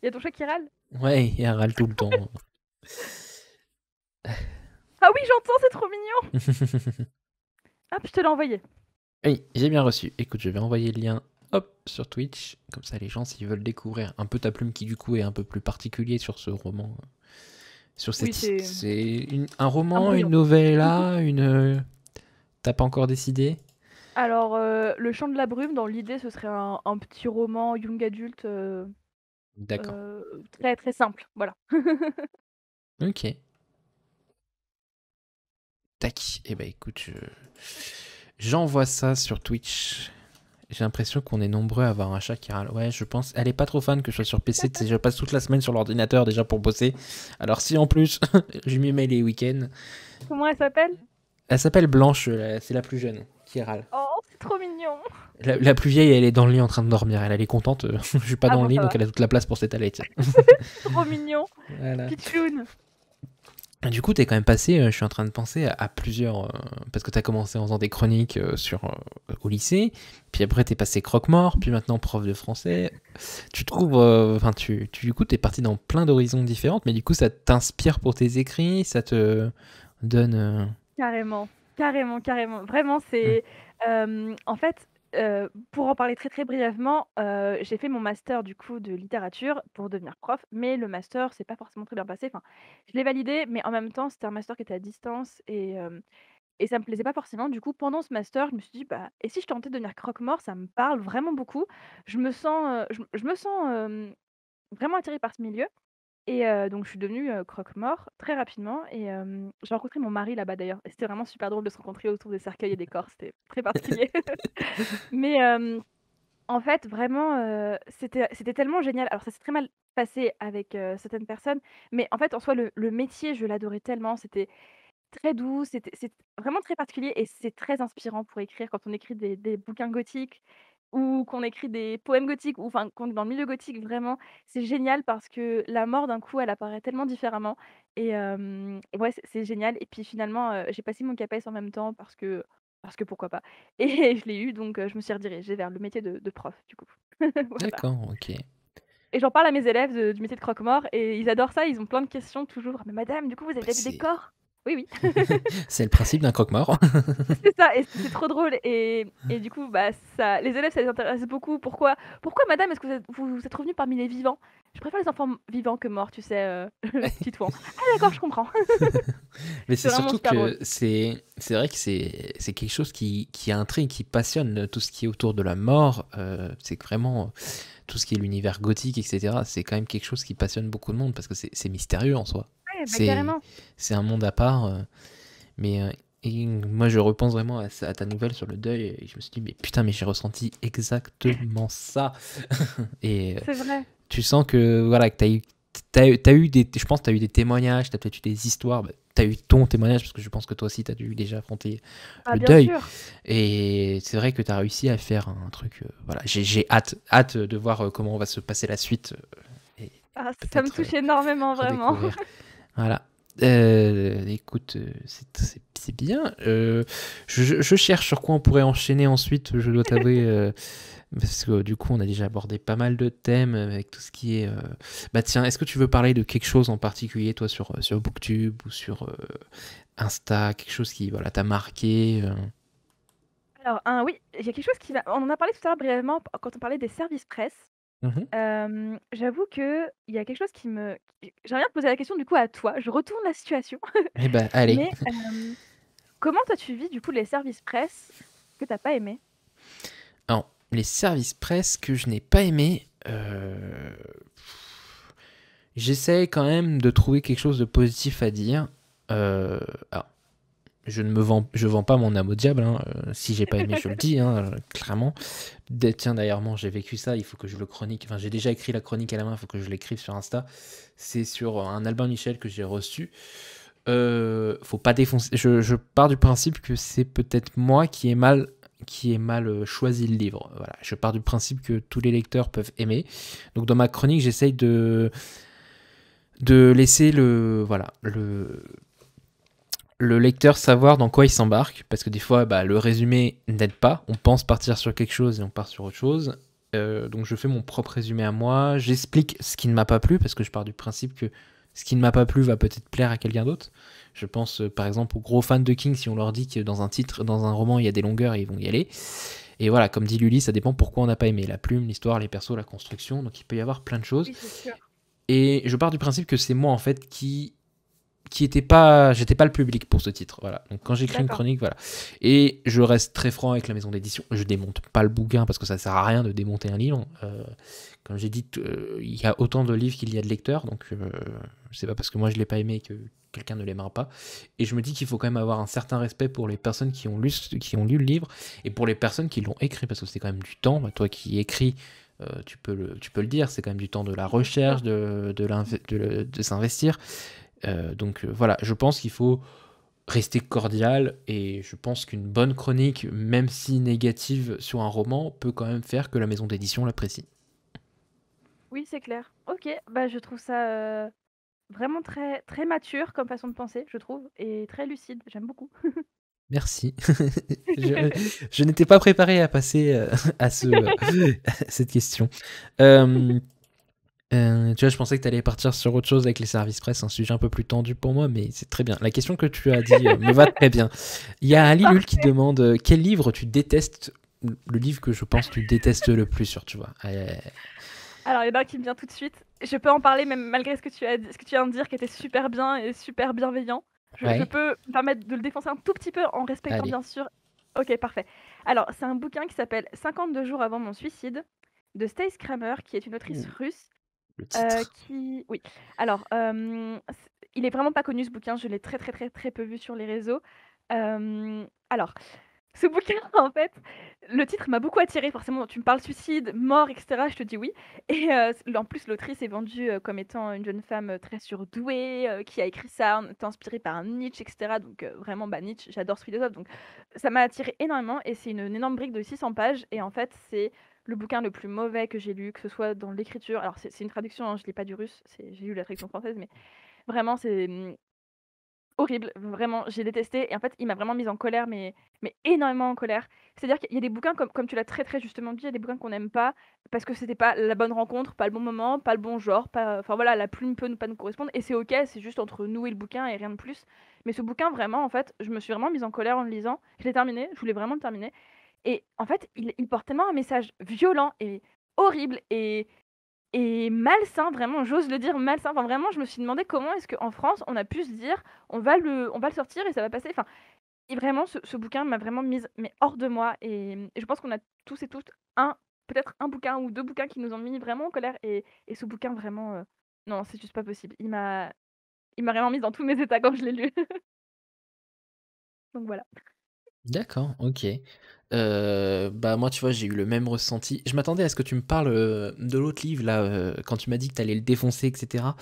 Speaker 2: Il y a ton chat qui râle?
Speaker 1: Ouais, il râle tout le temps.
Speaker 2: Ah oui, j'entends, c'est trop mignon! Hop, je te l'ai envoyé.
Speaker 1: Oui, j'ai bien reçu. Écoute, je vais envoyer le lien hop sur Twitch. Comme ça, les gens, s'ils veulent découvrir un peu ta plume qui, du coup, est un peu plus particulier sur ce roman. Sur
Speaker 2: Oui,
Speaker 1: cette.
Speaker 2: c'est
Speaker 1: C'est un
Speaker 2: un
Speaker 1: roman, une
Speaker 2: brouillon.
Speaker 1: novella, une. T'as pas encore décidé?
Speaker 2: Alors, Le chant de la brume, dans l'idée, ce serait un petit roman young adulte,
Speaker 1: D'accord.
Speaker 2: très, très simple, voilà.
Speaker 1: Ok. Tac. Eh ben écoute, j'envoie ça sur Twitch. J'ai l'impression qu'on est nombreux à avoir un chat qui râle. Ouais, je pense. Elle est pas trop fan que je sois sur PC. Tu sais, je passe toute la semaine sur l'ordinateur déjà pour bosser. Alors si en plus, je m'y mets les week-ends.
Speaker 2: Comment elle s'appelle?
Speaker 1: Elle s'appelle Blanche, c'est la plus jeune qui râle.
Speaker 2: Oh, c'est trop mignon!
Speaker 1: La plus vieille, elle est dans le lit en train de dormir. Elle est contente. Je suis pas
Speaker 2: Ah
Speaker 1: dans
Speaker 2: bon,
Speaker 1: le lit,
Speaker 2: ça
Speaker 1: donc
Speaker 2: va.
Speaker 1: elle a toute la place pour s'étaler. Tiens.
Speaker 2: Trop mignon!
Speaker 1: Voilà.
Speaker 2: Pitchoun!
Speaker 1: Du coup, t'es quand même passé, je suis en train de penser à plusieurs. Parce que t'as commencé en faisant des chroniques au lycée, puis après t'es passé croque-mort, puis maintenant prof de français. Tu trouves. Enfin, du coup, t'es parti dans plein d'horizons différentes, mais du coup, ça t'inspire pour tes écrits, ça te donne.
Speaker 2: Carrément, carrément, carrément. Vraiment,
Speaker 1: Hmm.
Speaker 2: en fait, pour en parler très, très brièvement, j'ai fait mon master du coup de littérature pour devenir prof, mais le master s'est pas forcément très bien passé. Enfin, je l'ai validé, mais en même temps, c'était un master qui était à distance et ça me plaisait pas forcément. Du coup, pendant ce master, je me suis dit: «Bah, et si je tentais de devenir croque-mort?» Ça me parle vraiment beaucoup. Je me sens, vraiment attirée par ce milieu et donc je suis devenue, croque-mort très rapidement et j'ai rencontré mon mari là-bas d'ailleurs et c'était vraiment super drôle de se rencontrer autour des cercueils et des corps, c'était très particulier. Mais en fait vraiment, c'était tellement génial. Alors ça s'est très mal passé avec, certaines personnes, mais en fait en soi le métier je l'adorais tellement, c'était très doux, c'est vraiment très particulier et c'est très inspirant pour écrire quand on écrit des bouquins gothiques ou qu'on écrit des poèmes gothiques ou enfin qu'on est dans le milieu gothique vraiment, c'est génial parce que la mort d'un coup elle apparaît tellement différemment et ouais c'est génial et puis finalement, j'ai passé mon CAPES en même temps parce que pourquoi pas et je l'ai eu donc je me suis redirigée vers le métier de prof du coup. Voilà
Speaker 1: D'accord, ok.
Speaker 2: et j'en parle à mes élèves du métier de croque-mort et ils adorent ça, ils ont plein de questions toujours: «Mais madame, du coup vous avez
Speaker 1: Bah,
Speaker 2: déjà vu des corps?» Oui, oui.
Speaker 1: C'est le principe d'un croque-mort.
Speaker 2: C'est ça et c'est trop drôle et du coup, bah, ça les élèves, ça les intéresse beaucoup. «Pourquoi madame, est-ce que vous êtes revenue parmi les vivants?» «Je préfère les enfants vivants que morts, tu sais, petite Fouan». «Ah d'accord, je comprends».
Speaker 1: Mais
Speaker 2: C'est
Speaker 1: c'est
Speaker 2: vraiment
Speaker 1: surtout
Speaker 2: super drôle.
Speaker 1: que c'est vrai que c'est quelque chose qui intrigue, qui passionne tout ce qui est autour de la mort. C'est que vraiment tout ce qui est l'univers gothique, etc. C'est quand même quelque chose qui passionne beaucoup de monde parce que c'est mystérieux en soi.
Speaker 2: Ouais, bah,
Speaker 1: C'est
Speaker 2: carrément.
Speaker 1: c'est un monde à part. Mais et moi, je repense vraiment à ta nouvelle sur le deuil et je me suis dit, mais putain, mais j'ai ressenti exactement ça. Et
Speaker 2: C'est vrai.
Speaker 1: tu sens que voilà que t'as eu des, je pense que t'as eu des témoignages, t'as peut-être eu des histoires, bah, t'as eu ton témoignage parce que je pense que toi aussi t'as dû déjà affronter
Speaker 2: Bah,
Speaker 1: le
Speaker 2: bien
Speaker 1: deuil
Speaker 2: sûr.
Speaker 1: et c'est vrai que t'as réussi à faire un truc. Voilà, j'ai hâte de voir comment va se passer la suite et
Speaker 2: Ah, ça me
Speaker 1: peut-être
Speaker 2: touche énormément, vraiment.
Speaker 1: redécouvrir. Voilà. Écoute, c'est bien. Je cherche sur quoi on pourrait enchaîner ensuite, je dois t'avouer, parce que du coup, on a déjà abordé pas mal de thèmes avec tout ce qui est. Bah tiens, est-ce que tu veux parler de quelque chose en particulier, toi, sur Booktube ou sur Insta, quelque chose qui voilà, t'a marqué
Speaker 2: Alors, oui, il y a quelque chose qui va on en a parlé tout à l'heure brièvement quand on parlait des services presse.
Speaker 1: Mhm.
Speaker 2: J'avoue qu'il y a quelque chose j'aimerais bien te poser la question du coup à toi. Je retourne la situation,
Speaker 1: Eh ben, allez.
Speaker 2: mais comment toi tu vis du coup les services presse que t'as pas aimé?
Speaker 1: Alors, les services presse que je n'ai pas aimé, j'essaie quand même de trouver quelque chose de positif à dire. Alors, je vends pas mon âme au diable. Hein. Si j'ai pas aimé, je le dis, hein, clairement. Tiens, d'ailleurs, j'ai vécu ça. Il faut que je le chronique. Enfin, j'ai déjà écrit la chronique à la main. Il faut que je l'écrive sur Insta. C'est sur un Albin Michel que j'ai reçu. Faut pas défoncer. Je pars du principe que c'est peut-être moi qui ai mal choisi le livre. Voilà. Je pars du principe que tous les lecteurs peuvent aimer. Donc, dans ma chronique, j'essaye de laisser le lecteur savoir dans quoi il s'embarque, parce que des fois, bah, le résumé n'aide pas. On pense partir sur quelque chose et on part sur autre chose. Donc je fais mon propre résumé à moi. J'explique ce qui ne m'a pas plu, parce que je pars du principe que ce qui ne m'a pas plu va peut-être plaire à quelqu'un d'autre. Je pense par exemple aux gros fans de King, si on leur dit que dans un titre, dans un roman, il y a des longueurs, ils vont y aller. Et voilà, comme dit Lully, ça dépend pourquoi on n'a pas aimé. La plume, l'histoire, les persos, la construction. Donc il peut y avoir plein de choses.
Speaker 2: Oui, c'est sûr.
Speaker 1: Et je pars du principe que c'est moi en fait qui était pas, j'étais pas le public pour ce titre. Voilà. Donc quand j'écris une
Speaker 2: D'accord.
Speaker 1: chronique, voilà. Et je reste très franc avec la maison d'édition. Je démonte pas le bouquin parce que ça sert à rien de démonter un livre. Comme j'ai dit, il y a autant de livres qu'il y a de lecteurs, donc c'est pas parce que moi je l'ai pas aimé que quelqu'un ne l'aimera pas. Et je me dis qu'il faut quand même avoir un certain respect pour les personnes qui ont lu le livre et pour les personnes qui l'ont écrit parce que c'est quand même du temps. Bah, toi qui écris, tu peux le dire, c'est quand même du temps de la
Speaker 2: Oui, c'est sûr.
Speaker 1: recherche, de s'investir. Donc voilà, je pense qu'il faut rester cordial et je pense qu'une bonne chronique, même si négative sur un roman, peut quand même faire que la maison d'édition l'apprécie.
Speaker 2: Oui, c'est clair. OK, bah, je trouve ça, vraiment très très mature comme façon de penser, je trouve et très lucide. J'aime beaucoup.
Speaker 1: Merci. je je n'étais pas préparé à passer à cette question. Euh, Tu vois, je pensais que tu allais partir sur autre chose avec les services presse, un sujet un peu plus tendu pour moi, mais c'est très bien. La question que tu as dit me va très bien. Il y a Alilul qui
Speaker 2: Parfait.
Speaker 1: demande quel livre tu détestes, le livre que je pense que tu détestes le plus, tu vois.
Speaker 2: Alors, il y en a un qui me vient tout de suite. Je peux en parler même malgré ce que tu viens de dire qui était super bien et super bienveillant. Je
Speaker 1: Ouais,
Speaker 2: peux me permettre de le défoncer un tout petit peu en respectant
Speaker 1: allez.
Speaker 2: bien sûr. OK, parfait. Alors, c'est un bouquin qui s'appelle «52 jours avant mon suicide» de Stace Kramer, qui est une autrice
Speaker 1: Ouh,
Speaker 2: russe,
Speaker 1: le titre.
Speaker 2: qui oui. Alors, il est vraiment pas connu ce bouquin, je l'ai très, très, très, très peu vu sur les réseaux. Alors ce bouquin, en fait, le titre m'a beaucoup attirée. Forcément, tu me parles suicide, mort, et cetera, je te dis oui et en plus, l'autrice est vendue, comme étant une jeune femme, très surdouée, qui a écrit ça en étant inspirée par Nietzsche et cetera donc vraiment, bah, Nietzsche, j'adore ce philosophe donc ça m'a attirée énormément et c'est une énorme brique de 600 pages et en fait, c'est le bouquin le plus mauvais que j'ai lu, que ce soit dans l'écriture alors c'est une traduction, hein, je lis pas du russe, j'ai lu la traduction française mais vraiment c'est, Horrible, vraiment, j'ai détesté et en fait, il m'a vraiment mise en colère, mais énormément en colère. C'est-à-dire qu'il y a des bouquins comme tu l'as très, très justement dit, il y a des bouquins qu'on n'aime pas parce que c'était pas la bonne rencontre, pas le bon moment, pas le bon genre, pas enfin voilà, la plume peut ne pas nous correspondre et c'est OK, c'est juste entre nous et le bouquin et rien de plus. Mais ce bouquin vraiment, en fait, je me suis vraiment mise en colère en le lisant. Je l'ai terminé, je voulais vraiment le terminer et en fait, il porte tellement un message violent et horrible et malsain, vraiment, j'ose le dire, malsain. Enfin, vraiment, je me suis demandé comment est-ce qu'en France, on a pu se dire: «On va le sortir et ça va passer». Enfin et vraiment ce bouquin m'a vraiment mise, mais hors de moi et je pense qu'on a tous et toutes un peut-être un bouquin ou 2 bouquins qui nous ont mis vraiment en colère et ce bouquin vraiment, non, c'est juste pas possible. Il m'a vraiment mise dans tous mes états quand je l'ai lu. Donc voilà.
Speaker 1: D'accord, OK. Bah, moi, tu vois, j'ai eu le même ressenti. Je m'attendais à ce que tu me parles, de l'autre livre là, quand tu m'as dit que tu allais le défoncer et cetera.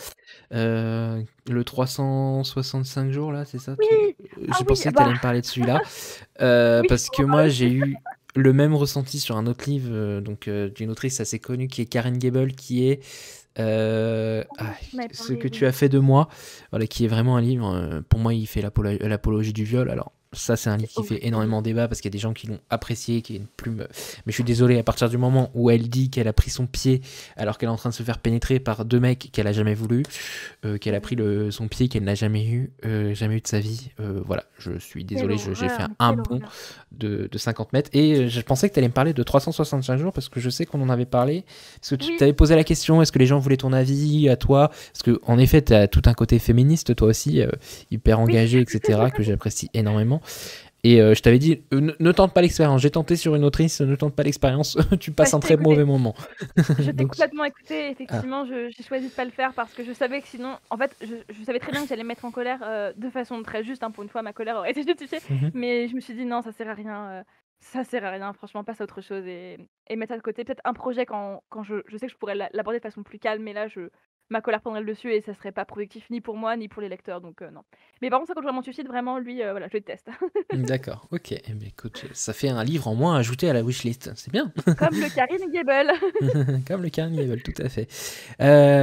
Speaker 1: Le 365 jours là, c'est ça?
Speaker 2: Oui! Ah
Speaker 1: J'ai
Speaker 2: oui,
Speaker 1: pensé que tu
Speaker 2: bah
Speaker 1: allais me parler de celui-là,
Speaker 2: oui,
Speaker 1: parce
Speaker 2: on va
Speaker 1: que
Speaker 2: en
Speaker 1: moi,
Speaker 2: parler.
Speaker 1: j'ai eu le même ressenti sur un autre livre, donc d'une autrice assez connue qui est Karen Gable, qui est,
Speaker 2: Oui, tu m'avais
Speaker 1: Ce
Speaker 2: parlé,
Speaker 1: que tu
Speaker 2: oui.
Speaker 1: as fait de moi, voilà, qui est vraiment un livre, pour moi, il fait l'apologie du viol. Alors ça, c'est un livre
Speaker 2: C'est
Speaker 1: qui fait
Speaker 2: horrible.
Speaker 1: énormément débat parce qu'il y a des gens qui l'ont apprécié, qui est une plume. Mais je suis désolé, à partir du moment où elle dit qu'elle a pris son pied alors qu'elle est en train de se faire pénétrer par deux mecs qu'elle a jamais voulu, qu'elle a pris son pied qu'elle n'a jamais eu de sa vie, voilà, je suis
Speaker 2: Quelle
Speaker 1: désolé, j'ai fait
Speaker 2: horreur, mais
Speaker 1: un
Speaker 2: quelle
Speaker 1: bond
Speaker 2: horreur.
Speaker 1: de 50 mètres. Et je pensais que tu allais me parler de 365 jours parce que je sais qu'on en avait parlé. Parce que tu
Speaker 2: Oui,
Speaker 1: t'avais posé la question, est-ce que les gens voulaient ton avis à toi? Parce que en effet, tu as tout un côté féministe, toi aussi, hyper
Speaker 2: oui,
Speaker 1: engagé, etc., que j'apprécie énormément. Et je t'avais dit, ne tente pas l'expérience. J'ai tenté sur une autrice, ne tente pas l'expérience. Tu
Speaker 2: bah,
Speaker 1: passes
Speaker 2: je
Speaker 1: un
Speaker 2: t'ai
Speaker 1: très
Speaker 2: écouté.
Speaker 1: mauvais moment.
Speaker 2: Je t'ai
Speaker 1: Donc,
Speaker 2: complètement écouté,
Speaker 1: ah,
Speaker 2: effectivement, j'ai choisi de pas le faire parce que je savais que sinon en fait, je savais très bien que j'allais me mettre en colère, de façon très juste, hein, pour une fois ma colère aurait été justifiée,
Speaker 1: mhm.
Speaker 2: mais je me suis dit: «Non, ça sert à rien, franchement, passe à autre chose et mettre à côté peut-être un projet quand je sais que je pourrais l'aborder de façon plus calme, mais là ma colère prendrait le dessus et ça serait pas productif ni pour moi ni pour les lecteurs donc non». Mais par contre, ça quand je vois mon suicide, vraiment lui, voilà, je le déteste.
Speaker 1: D'accord, ok. Eh bien, écoute, ça fait un livre en moins ajouté à la wishlist. C'est bien.
Speaker 2: Comme le Karine Gable.
Speaker 1: Comme le carnival, tout à fait.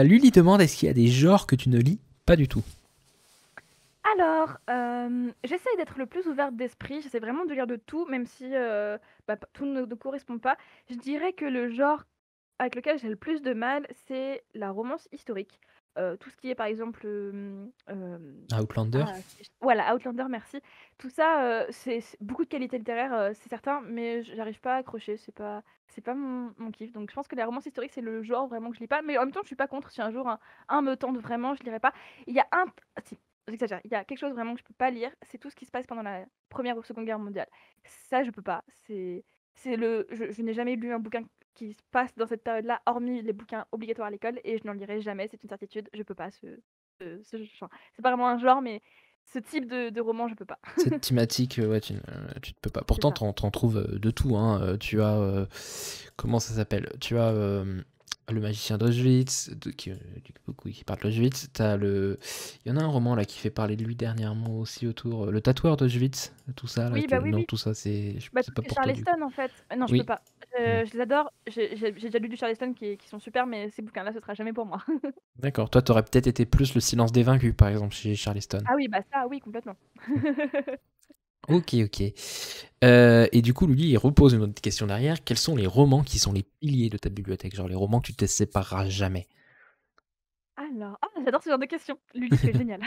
Speaker 1: Lully demande, est-ce qu'il y a des genres que tu ne lis pas du tout?
Speaker 2: Alors, j'essaye d'être le plus ouverte d'esprit, j'essaie vraiment de lire de tout, même si, bah, p tout ne correspond pas. Je dirais que le genre avec lequel j'ai le plus de mal, c'est la romance historique. Tout ce qui est par exemple,
Speaker 1: Outlander?
Speaker 2: voilà, Outlander, merci. Tout ça, c'est beaucoup de qualité littéraire, c'est certain, mais j'arrive pas à accrocher, c'est pas mon kiff. Donc je pense que la romance historique, c'est le genre vraiment que je lis pas, mais en même temps, je suis pas contre. Si un jour un me tente vraiment, je lirai pas. Il y a un si, j'exagère, il y a quelque chose vraiment que je peux pas lire, c'est tout ce qui se passe pendant la Première ou Seconde Guerre mondiale. Ça, je peux pas. Je n'ai jamais lu un bouquin qui se passe dans cette période-là, hormis les bouquins obligatoires à l'école, et je n'en lirai jamais, c'est une certitude. Je peux pas enfin, c'est pas vraiment un genre, mais ce type de roman, je peux pas.
Speaker 1: Cette thématique, ouais, tu ne peux pas.
Speaker 2: C'est
Speaker 1: Pourtant,
Speaker 2: ça.
Speaker 1: t'en trouves de tout, hein. Tu as, comment ça s'appelle? Tu as Le Magicien d'Auschwitz, qui parle d'Auschwitz. Il y en a un roman là qui fait parler de lui dernièrement aussi autour. Le Tatoueur d'Auschwitz, tout ça là.
Speaker 2: Oui, bah, oui,
Speaker 1: Non,
Speaker 2: oui.
Speaker 1: tout ça,
Speaker 2: Bah,
Speaker 1: c'est
Speaker 2: tout
Speaker 1: pas
Speaker 2: ce qui est
Speaker 1: pour toi du coup.
Speaker 2: Charleston, en fait. Non, je peux
Speaker 1: Oui.
Speaker 2: pas.
Speaker 1: Hmm.
Speaker 2: Je les adore. J'ai déjà lu du Charleston qui sont super, mais ces bouquins-là, ce sera jamais pour moi.
Speaker 1: D'accord. Toi, t'aurais peut-être été plus Le Silence des Vaincus, par exemple, chez Charleston.
Speaker 2: Ah oui, bah, ça, oui, complètement.
Speaker 1: Ok, ok. Et du coup, lui, il repose une autre question derrière. Quels sont les romans qui sont les piliers de ta bibliothèque? Genre les romans que tu te sépareras jamais.
Speaker 2: Alors, ah, j'adore ce genre de questions. Lulu, tu es génial.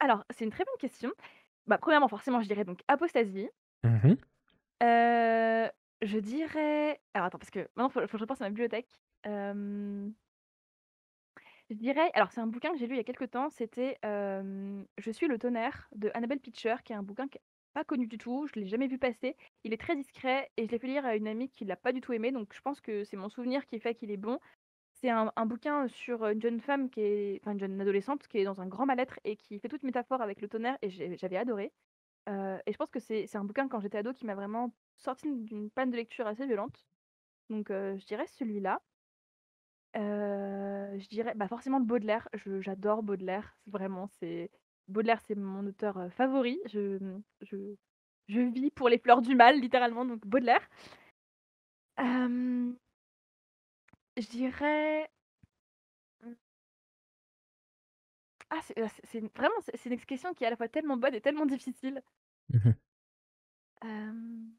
Speaker 2: Alors, c'est une très bonne question. Bah, premièrement, forcément, je dirais donc Apostasie.
Speaker 1: Mhm.
Speaker 2: Heu, je dirais alors attends, parce que maintenant, faut que je repense à ma bibliothèque. Hem, je dirais alors c'est un bouquin que j'ai lu il y a quelque temps, c'était, Je suis le tonnerre de Annabel Pitcher, qui est un bouquin qui est pas connu du tout, je l'ai jamais vu passer. Il est très discret et je l'ai fait lire à une amie qui l'a pas du tout aimé, donc je pense que c'est mon souvenir qui fait qu'il est bon. C'est un bouquin sur, une jeune femme qui est enfin une jeune adolescente qui est dans un grand mal-être et qui fait toute métaphore avec le tonnerre et j'avais adoré. Et je pense que c'est un bouquin quand j'étais ado qui m'a vraiment sortie d'une panne de lecture assez violente. Donc je dirais celui-là. Je dirais, bah, forcément Baudelaire. J'adore Baudelaire, vraiment, Baudelaire, c'est mon auteur, favori. Je vis pour les fleurs du mal, littéralement, donc Baudelaire. Hem, je dirais, mmh, Ah, vraiment, c'est une question qui est à la fois tellement bonne et tellement difficile.
Speaker 1: Mhm.
Speaker 2: Hem,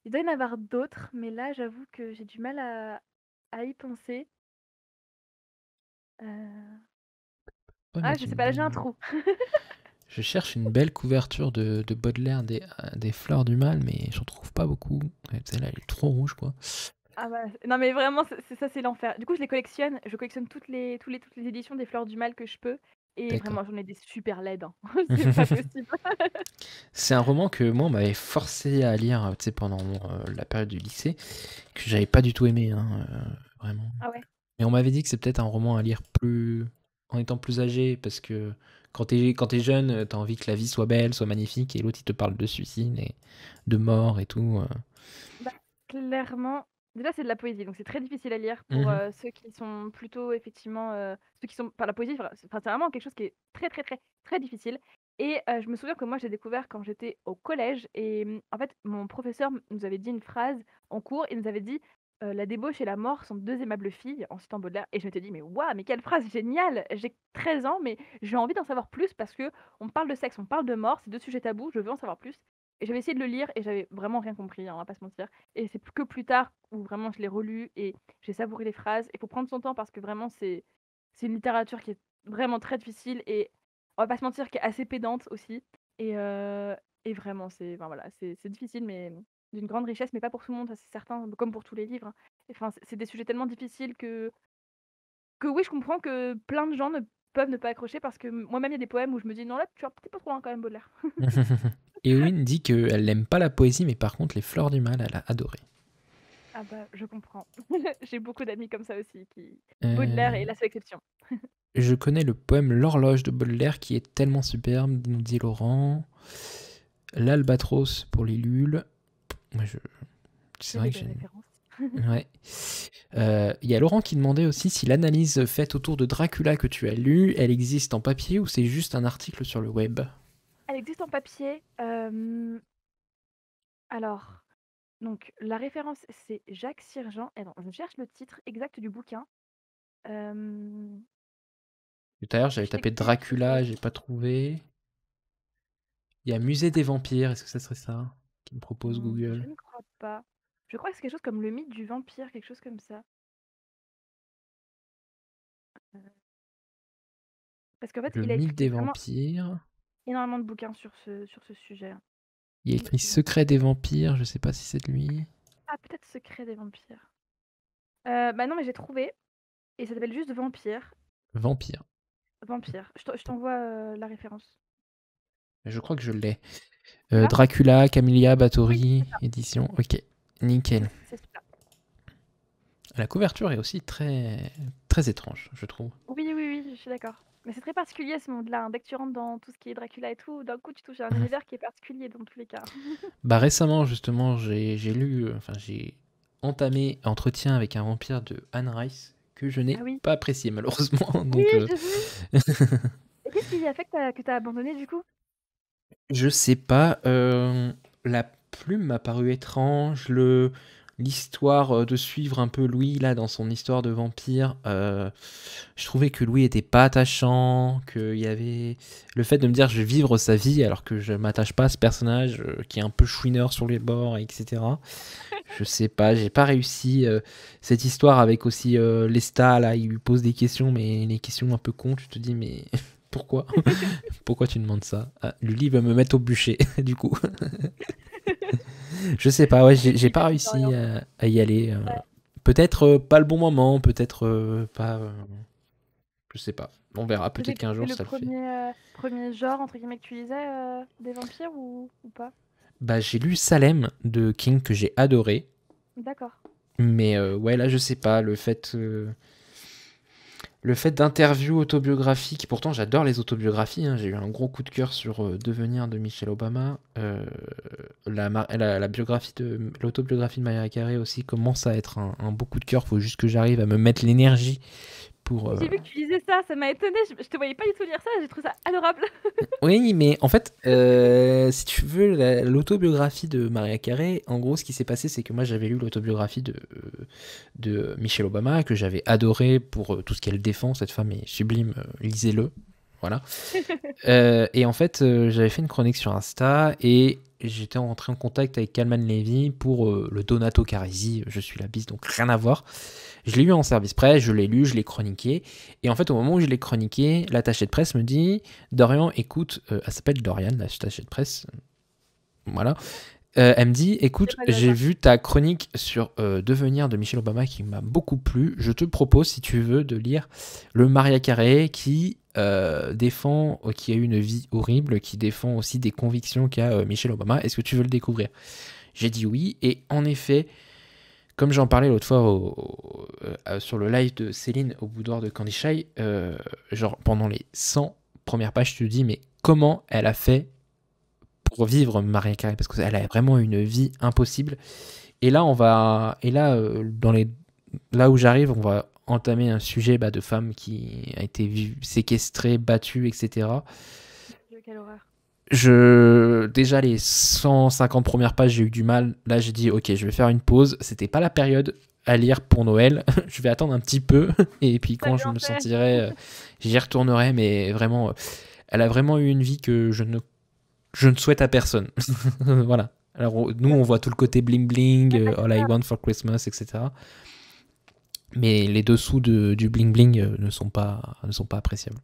Speaker 2: il doit y en avoir d'autres, mais là, j'avoue que j'ai du mal à y penser. Heu,
Speaker 1: Pas
Speaker 2: ah,
Speaker 1: mettre
Speaker 2: je sais
Speaker 1: une
Speaker 2: pas, là, j'ai un
Speaker 1: belle...
Speaker 2: trou.
Speaker 1: Je cherche une belle couverture de Baudelaire des Fleurs du Mal, mais j'en trouve pas beaucoup. Ouais, celle-là, elle est trop rouge, quoi.
Speaker 2: Ah bah, non, mais vraiment, c'est ça, c'est l'enfer. Du coup, je les collectionne. Je collectionne toutes les éditions des Fleurs du Mal que je peux et
Speaker 1: D'accord.
Speaker 2: vraiment, j'en ai des super laides, hein. C'est pas possible.
Speaker 1: C'est un roman que moi, on m'avait forcé à lire, tu sais, pendant la période du lycée, que j'avais pas du tout aimé, hein, vraiment.
Speaker 2: Ah ouais?
Speaker 1: Mais on m'avait dit que c'est peut-être un roman à lire plus en étant plus âgé, parce que quand t'es jeune, t'as envie que la vie soit belle, soit magnifique, et l'autre il te parle de suicide et de mort et tout.
Speaker 2: Bah, clairement, déjà, c'est de la poésie, donc c'est très difficile à lire pour,
Speaker 1: Mhm.
Speaker 2: ceux qui sont plutôt effectivement, ceux qui sont par la poésie, c'est vraiment quelque chose qui est très, très, très, très difficile et je me souviens que moi, j'ai découvert quand j'étais au collège et en fait, mon professeur nous avait dit une phrase en cours. Il nous avait dit: «La débauche et la mort sont 2 aimables filles», en citant Baudelaire et je m'étais dit: «Mais waouh, mais quelle phrase géniale! J'ai 13 ans, mais j'ai envie d'en savoir plus parce que on parle de sexe, on parle de mort, c'est 2 sujets tabous, je veux en savoir plus» et j'avais essayé de le lire et j'avais vraiment rien compris, hein, on va pas se mentir. Et c'est que plus tard où vraiment je l'ai relu et j'ai savouré les phrases. Il faut prendre son temps parce que vraiment c'est une littérature qui est vraiment très difficile et on va pas se mentir, qui est assez pédante aussi. Et, euh, et vraiment, voilà, c'est difficile, mais d'une grande richesse, mais pas pour tout le monde, ça c'est certain, comme pour tous les livres, hein. Enfin, c'est des sujets tellement difficiles que oui, je comprends que plein de gens ne peuvent ne pas accrocher parce que moi-même, il y a des poèmes où je me dis non, là, tu vas peut-être pas trop loin quand même, Baudelaire.
Speaker 1: Eowyn dit qu'elle n'aime pas la poésie, mais par contre, les Fleurs du Mal, elle a adoré.
Speaker 2: Ah bah, je comprends. J'ai beaucoup d'amis comme ça aussi, qui Baudelaire
Speaker 1: Euh,
Speaker 2: est la seule exception.
Speaker 1: je connais le poème L'horloge de Baudelaire qui est tellement superbe, nous dit Laurent. L'Albatros pour les Lules. Moi, c'est
Speaker 2: Que
Speaker 1: vrai
Speaker 2: des
Speaker 1: que
Speaker 2: belles
Speaker 1: j'ai...
Speaker 2: références.
Speaker 1: Ouais. Il y a Laurent qui demandait aussi si l'analyse faite autour de Dracula que tu as lu, elle existe en papier ou c'est juste un article sur le web.
Speaker 2: Elle existe en papier. Alors, donc la référence, c'est Jacques Sirjean. Attends, je cherche le titre exact du bouquin. Hem,
Speaker 1: Tout à l'heure, j'avais
Speaker 2: je
Speaker 1: tapé
Speaker 2: t'explique.
Speaker 1: Dracula, j'ai pas trouvé. Il y a Musée des vampires, est-ce que ça serait ça qui me propose
Speaker 2: Je
Speaker 1: Google?
Speaker 2: ne crois pas. Je crois que c'est quelque chose comme le mythe du vampire, quelque chose comme ça. Parce qu'en fait,
Speaker 1: Le
Speaker 2: il a
Speaker 1: mythe
Speaker 2: écrit
Speaker 1: des
Speaker 2: vraiment
Speaker 1: vampires.
Speaker 2: énormément de bouquins sur ce sujet, hein.
Speaker 1: Il y a
Speaker 2: Mythe
Speaker 1: écrit
Speaker 2: du vampire.
Speaker 1: Secret des vampires, je sais pas si c'est de lui.
Speaker 2: Ah, peut-être Secret des vampires. Bah non, mais j'ai trouvé et ça s'appelle juste Vampire.
Speaker 1: Vampire.
Speaker 2: Vampire. Je t'envoie, la référence.
Speaker 1: Je crois que je l'ai.
Speaker 2: Tu l'as?
Speaker 1: Dracula, Camellia,
Speaker 2: Oui,
Speaker 1: Bathory,
Speaker 2: c'est ça.
Speaker 1: édition. Ok, nickel.
Speaker 2: C'est celui-là.
Speaker 1: La couverture est aussi très, très étrange, je trouve.
Speaker 2: Oui, oui, oui, je suis d'accord. Mais c'est très particulier ce monde-là, hein. Dès que tu rentres dans tout ce qui est Dracula et tout, d'un coup, tu touches à un univers qui est particulier dans tous les cas.
Speaker 1: Bah récemment justement j'ai lu, enfin j'ai entamé Entretien avec un vampire de Anne Rice que je n'ai
Speaker 2: Ah oui.
Speaker 1: pas apprécié malheureusement.
Speaker 2: Oui,
Speaker 1: Donc
Speaker 2: j'ai vu. Et qu'est-ce qui a fait que t'as abandonné du coup?
Speaker 1: je sais pas, la plume m'a paru étrange, l'histoire de suivre un peu Louis là dans son histoire de vampire, je trouvais que Louis était pas attachant, qu'il y avait le fait de me dire je vais vivre sa vie alors que je m'attache pas à ce personnage qui est un peu chouineur sur les bords, etc. Je sais pas, j'ai pas réussi. Cette histoire avec aussi Lesta, là, il lui pose des questions, mais les questions un peu cons, tu te dis, mais pourquoi? Pourquoi tu demandes ça? Ah, Lully va me mettre au bûcher, du coup. Je sais pas, ouais,
Speaker 2: C'est
Speaker 1: j'ai pas
Speaker 2: hyper
Speaker 1: réussi
Speaker 2: orienté.
Speaker 1: à y aller.
Speaker 2: Ouais.
Speaker 1: Peut-être pas le bon moment, peut-être pas. Je sais pas. On verra, peut-être qu'un
Speaker 2: C'était
Speaker 1: jour
Speaker 2: le
Speaker 1: ça le fait.
Speaker 2: premier genre entre guillemets que tu lisais, des vampires ou pas?
Speaker 1: Bah, j'ai lu Salem de King que j'ai adoré.
Speaker 2: D'accord.
Speaker 1: Mais ouais, là, je sais pas, le fait d'interviews autobiographiques, pourtant j'adore les autobiographies, hein, j'ai eu un gros coup de cœur sur Devenir de Michelle Obama. La biographie l'autobiographie de Maria Carey aussi commence à être un beau coup de cœur. Faut juste que j'arrive à me mettre l'énergie pour.
Speaker 2: Oui, j'ai vu que tu lisais ça, ça m'a étonnée, je te voyais pas du tout lire ça, j'ai trouvé ça adorable.
Speaker 1: Oui, mais en fait, si tu veux, l'autobiographie de Maria Carey, en gros, ce qui s'est passé, c'est que moi j'avais lu l'autobiographie de Michelle Obama, que j'avais adoré pour tout ce qu'elle défend. Cette femme est sublime, lisez-le. voilà. Et en fait, j'avais fait une chronique sur Insta et j'étais entré en contact avec Kalman Levy pour le Donato Carisi, Je suis la bise, donc rien à voir. Je l'ai eu en service presse, je l'ai lu, je l'ai chroniqué. Et en fait, au moment où je l'ai chroniqué, l'attaché de presse me dit Dorian, écoute, elle s'appelle Dorian, l'attaché de presse, voilà. Elle me dit écoute,
Speaker 2: pas le
Speaker 1: j'ai
Speaker 2: hasard.
Speaker 1: vu ta chronique sur Devenir de Michelle Obama qui m'a beaucoup plu. Je te propose, si tu veux, de lire le Maria Carré qui défend, qui a eu une vie horrible, qui défend aussi des convictions qu'a Michelle Obama. Est-ce que tu veux le découvrir? J'ai dit oui. Et en effet, comme j'en parlais l'autre fois sur le live de Céline au boudoir de Candy Shy, genre pendant les 100 premières pages, tu te dis, mais comment elle a fait pour vivre Maria Carey? Parce qu'elle a vraiment une vie impossible. Et là, là où j'arrive, on va entamer un sujet de femme qui a été séquestrée, battue, etc.
Speaker 2: Quelle horreur.
Speaker 1: Déjà, les 150 premières pages, j'ai eu du mal. Là, j'ai dit, ok, je vais faire une pause. C'était pas la période à lire pour Noël. Je vais attendre un petit peu. Et puis,
Speaker 2: T'as
Speaker 1: quand je
Speaker 2: bien
Speaker 1: me
Speaker 2: fait.
Speaker 1: sentirai, j'y retournerai. Mais vraiment, elle a vraiment eu une vie que je ne souhaite à personne. Voilà. Alors, nous, on voit tout le côté bling bling,
Speaker 2: Ouais, c'est
Speaker 1: All I
Speaker 2: ça.
Speaker 1: Want for Christmas, etc. Mais les dessous du bling bling ne sont pas appréciables.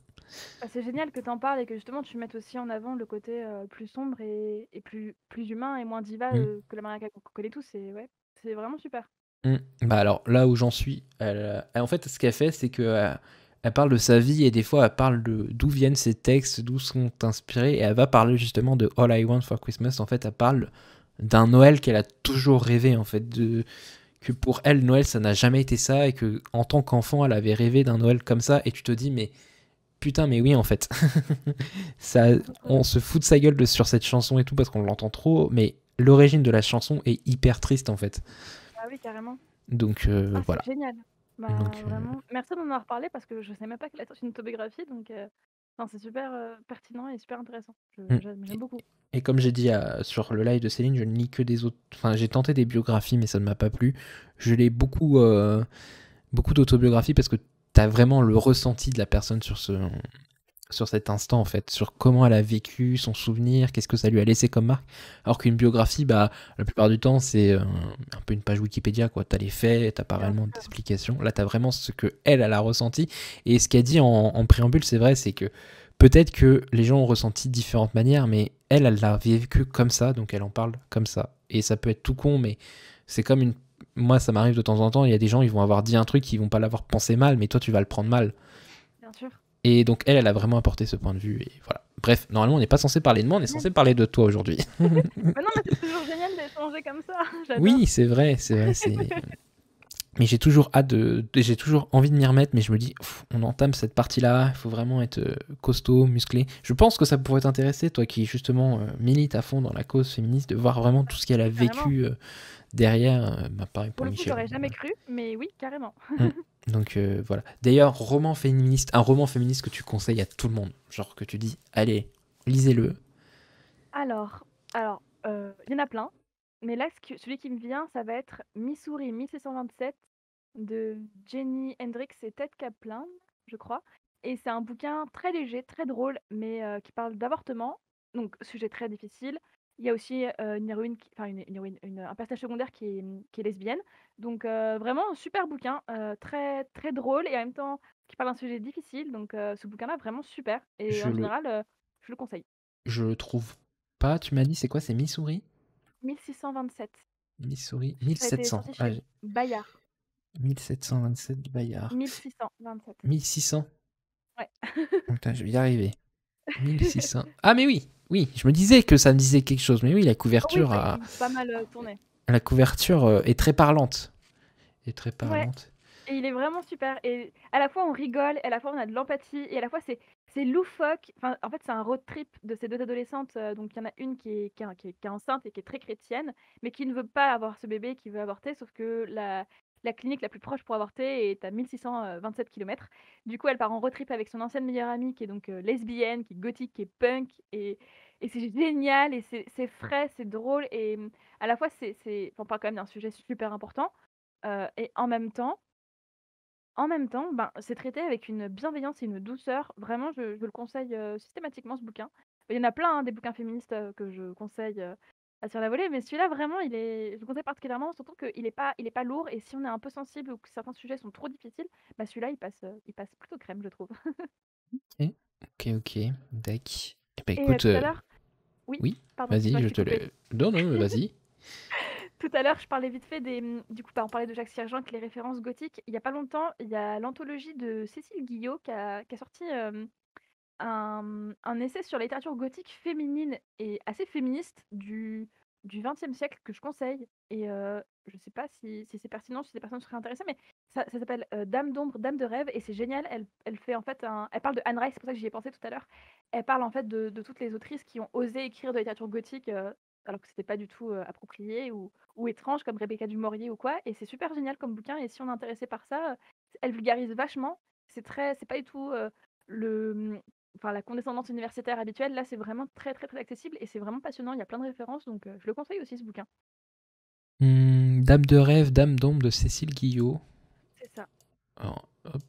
Speaker 2: Bah, c'est génial que tu en parles et que justement tu mettes aussi en avant le côté plus sombre et plus humain et moins diva
Speaker 1: Mm.
Speaker 2: que la Mariah qu'on connaît tous. Ouais, c'est vraiment super.
Speaker 1: Mm. Bah alors, là où j'en suis, en fait, ce qu'elle fait, c'est que elle parle de sa vie et des fois, elle parle de d'où viennent ses textes, d'où sont inspirés. Et elle va parler justement de All I Want for Christmas. En fait, elle parle d'un Noël qu'elle a toujours rêvé, en fait, que pour elle, Noël, ça n'a jamais été ça, et que en tant qu'enfant, elle avait rêvé d'un Noël comme ça, et tu te dis, mais putain, mais oui, en fait. Ça, on se fout de sa gueule sur cette chanson et tout, parce qu'on l'entend trop, mais l'origine de la chanson est hyper triste, en fait.
Speaker 2: Ah oui, carrément.
Speaker 1: Donc,
Speaker 2: Ah, c'est
Speaker 1: voilà.
Speaker 2: génial. Bah,
Speaker 1: Donc,
Speaker 2: vraiment. Merci d'en avoir parlé parce que je sais même pas qu'elle a sorti une autobiographie. Donc, non, c'est super pertinent et super intéressant.
Speaker 1: mm.
Speaker 2: J'aime beaucoup.
Speaker 1: Et comme j'ai dit sur le live de Céline, je ne lis que des autres. Enfin, j'ai tenté des biographies, mais ça ne m'a pas plu. Je lis beaucoup d'autobiographies parce que tu as vraiment le ressenti de la personne sur cet instant, en fait, sur comment elle a vécu, son souvenir, qu'est-ce que ça lui a laissé comme marque. Alors qu'une biographie, bah, la plupart du temps, c'est un peu une page Wikipédia, quoi. T'as les faits, t'as pas
Speaker 2: Bien
Speaker 1: réellement
Speaker 2: sûr.
Speaker 1: d'explication. Là, t'as vraiment ce que elle a ressenti. Et ce qu'elle dit en préambule, c'est vrai, c'est que peut-être que les gens ont ressenti de différentes manières, mais elle l'a vécu comme ça, donc elle en parle comme ça. Et ça peut être tout con, mais c'est comme une. Moi, ça m'arrive de temps en temps, il y a des gens, ils vont avoir dit un truc, ils vont pas l'avoir pensé mal, mais toi, tu vas le prendre mal.
Speaker 2: Bien sûr.
Speaker 1: Et donc elle a vraiment apporté ce point de vue. Et voilà. Bref, normalement, on n'est pas censé parler de moi, on est censé parler de toi aujourd'hui.
Speaker 2: Mais non, mais c'est toujours génial d'échanger comme ça. J'adore.
Speaker 1: Oui, c'est vrai, c'est vrai. Mais j'ai toujours j'ai toujours envie de m'y remettre, mais je me dis, on entame cette partie-là, il faut vraiment être costaud, musclé. Je pense que ça pourrait t'intéresser, toi qui justement milite à fond dans la cause féministe, de voir vraiment tout ce qu'elle a
Speaker 2: Carrément.
Speaker 1: vécu derrière. Pareil
Speaker 2: Pour
Speaker 1: pour
Speaker 2: le coup,
Speaker 1: Michel.
Speaker 2: j'aurais jamais cru, mais oui, carrément.
Speaker 1: Mm. Donc voilà. D'ailleurs, un roman féministe que tu conseilles à tout le monde, genre que tu dis, allez, lisez-le.
Speaker 2: Alors, il y en a plein, mais là, celui qui me vient, ça va être Missouri 1627 de Jenny Hendrix et Ted Kaplan, je crois. Et c'est un bouquin très léger, très drôle, mais qui parle d'avortement, donc sujet très difficile. Il y a aussi une héroïne, enfin une héroïne, un personnage secondaire qui est lesbienne. Donc vraiment un super bouquin, très très drôle et en même temps qui parle d'un sujet difficile. Donc ce bouquin-là vraiment super et
Speaker 1: Je
Speaker 2: en
Speaker 1: le,
Speaker 2: général je le conseille.
Speaker 1: je le trouve pas. Tu m'as dit, c'est quoi? C'est Missouri?
Speaker 2: 1627.
Speaker 1: Missouri
Speaker 2: Ça a été
Speaker 1: 1700.
Speaker 2: sorti
Speaker 1: Ah,
Speaker 2: chez Bayard.
Speaker 1: 1727 Bayard.
Speaker 2: 1627.
Speaker 1: 1600.
Speaker 2: Ouais.
Speaker 1: Putain, je vais y arriver. 1600. Ah, mais oui, oui, je me disais que ça me disait quelque chose. Mais oui,
Speaker 2: Oh oui, bah, il est pas mal tourné.
Speaker 1: la couverture est très parlante. Est très
Speaker 2: Ouais,
Speaker 1: parlante.
Speaker 2: et il est vraiment super. Et à la fois on rigole, et à la fois on a de l'empathie, et à la fois c'est loufoque. Enfin, en fait, c'est un road trip de ces deux adolescentes. Donc il y en a une qui est enceinte et qui est très chrétienne, mais qui ne veut pas avoir ce bébé, qui veut avorter, sauf que la clinique la plus proche pour avorter est à 1627 km. Du coup, elle part en road trip avec son ancienne meilleure amie, qui est donc lesbienne, qui est gothique, qui est punk, et c'est génial, et c'est frais, c'est drôle, et à la fois, on parle quand même d'un sujet super important, et en même temps, en même temps, ben, c'est traité avec une bienveillance et une douceur. Vraiment, je le conseille, systématiquement ce bouquin. Il y en a plein, hein, des bouquins féministes, que je conseille, à sur la volée, mais celui-là vraiment je le conseille particulièrement, surtout qu'il est pas lourd et si on est un peu sensible ou que certains sujets sont trop difficiles, bah, celui-là il passe plutôt crème, je trouve.
Speaker 1: Ok, ok, ok, tac. Eh ben
Speaker 2: Et
Speaker 1: écoute,
Speaker 2: tout à l'heure oui,
Speaker 1: oui,
Speaker 2: pardon,
Speaker 1: vas-y,
Speaker 2: excuse-moi, je
Speaker 1: je
Speaker 2: t'ai
Speaker 1: te
Speaker 2: coupé.
Speaker 1: le... Non, non, mais vas-y.
Speaker 2: Tout à l'heure, je parlais vite fait du coup, bah, on parlait de Jacques Sergent avec les références gothiques. Il y a pas longtemps, il y a l'anthologie de Cécile Guillot qui a sorti, un essai sur la littérature gothique féminine et assez féministe du XXe siècle que je conseille et je sais pas si c'est pertinent, si ces personnes seraient intéressées, mais ça s'appelle, Dame d'ombre, dame de rêve et c'est génial. Elle fait en fait elle parle de Anne Rice, c'est pour ça que j'y ai pensé tout à l'heure. Elle parle en fait de toutes les autrices qui ont osé écrire de la littérature gothique, alors que c'était pas du tout, approprié ou étrange comme Rebecca du Maurier ou quoi et c'est super génial comme bouquin et si on est intéressé par ça, elle vulgarise vachement. C'est pas du tout, le, enfin, la condescendance universitaire habituelle, là, c'est vraiment très, très, très accessible et c'est vraiment passionnant. Il y a plein de références, donc je le conseille aussi, ce bouquin.
Speaker 1: Dame de rêve, Dame d'ombre de Cécile Guillot.
Speaker 2: C'est ça.
Speaker 1: Alors, hop.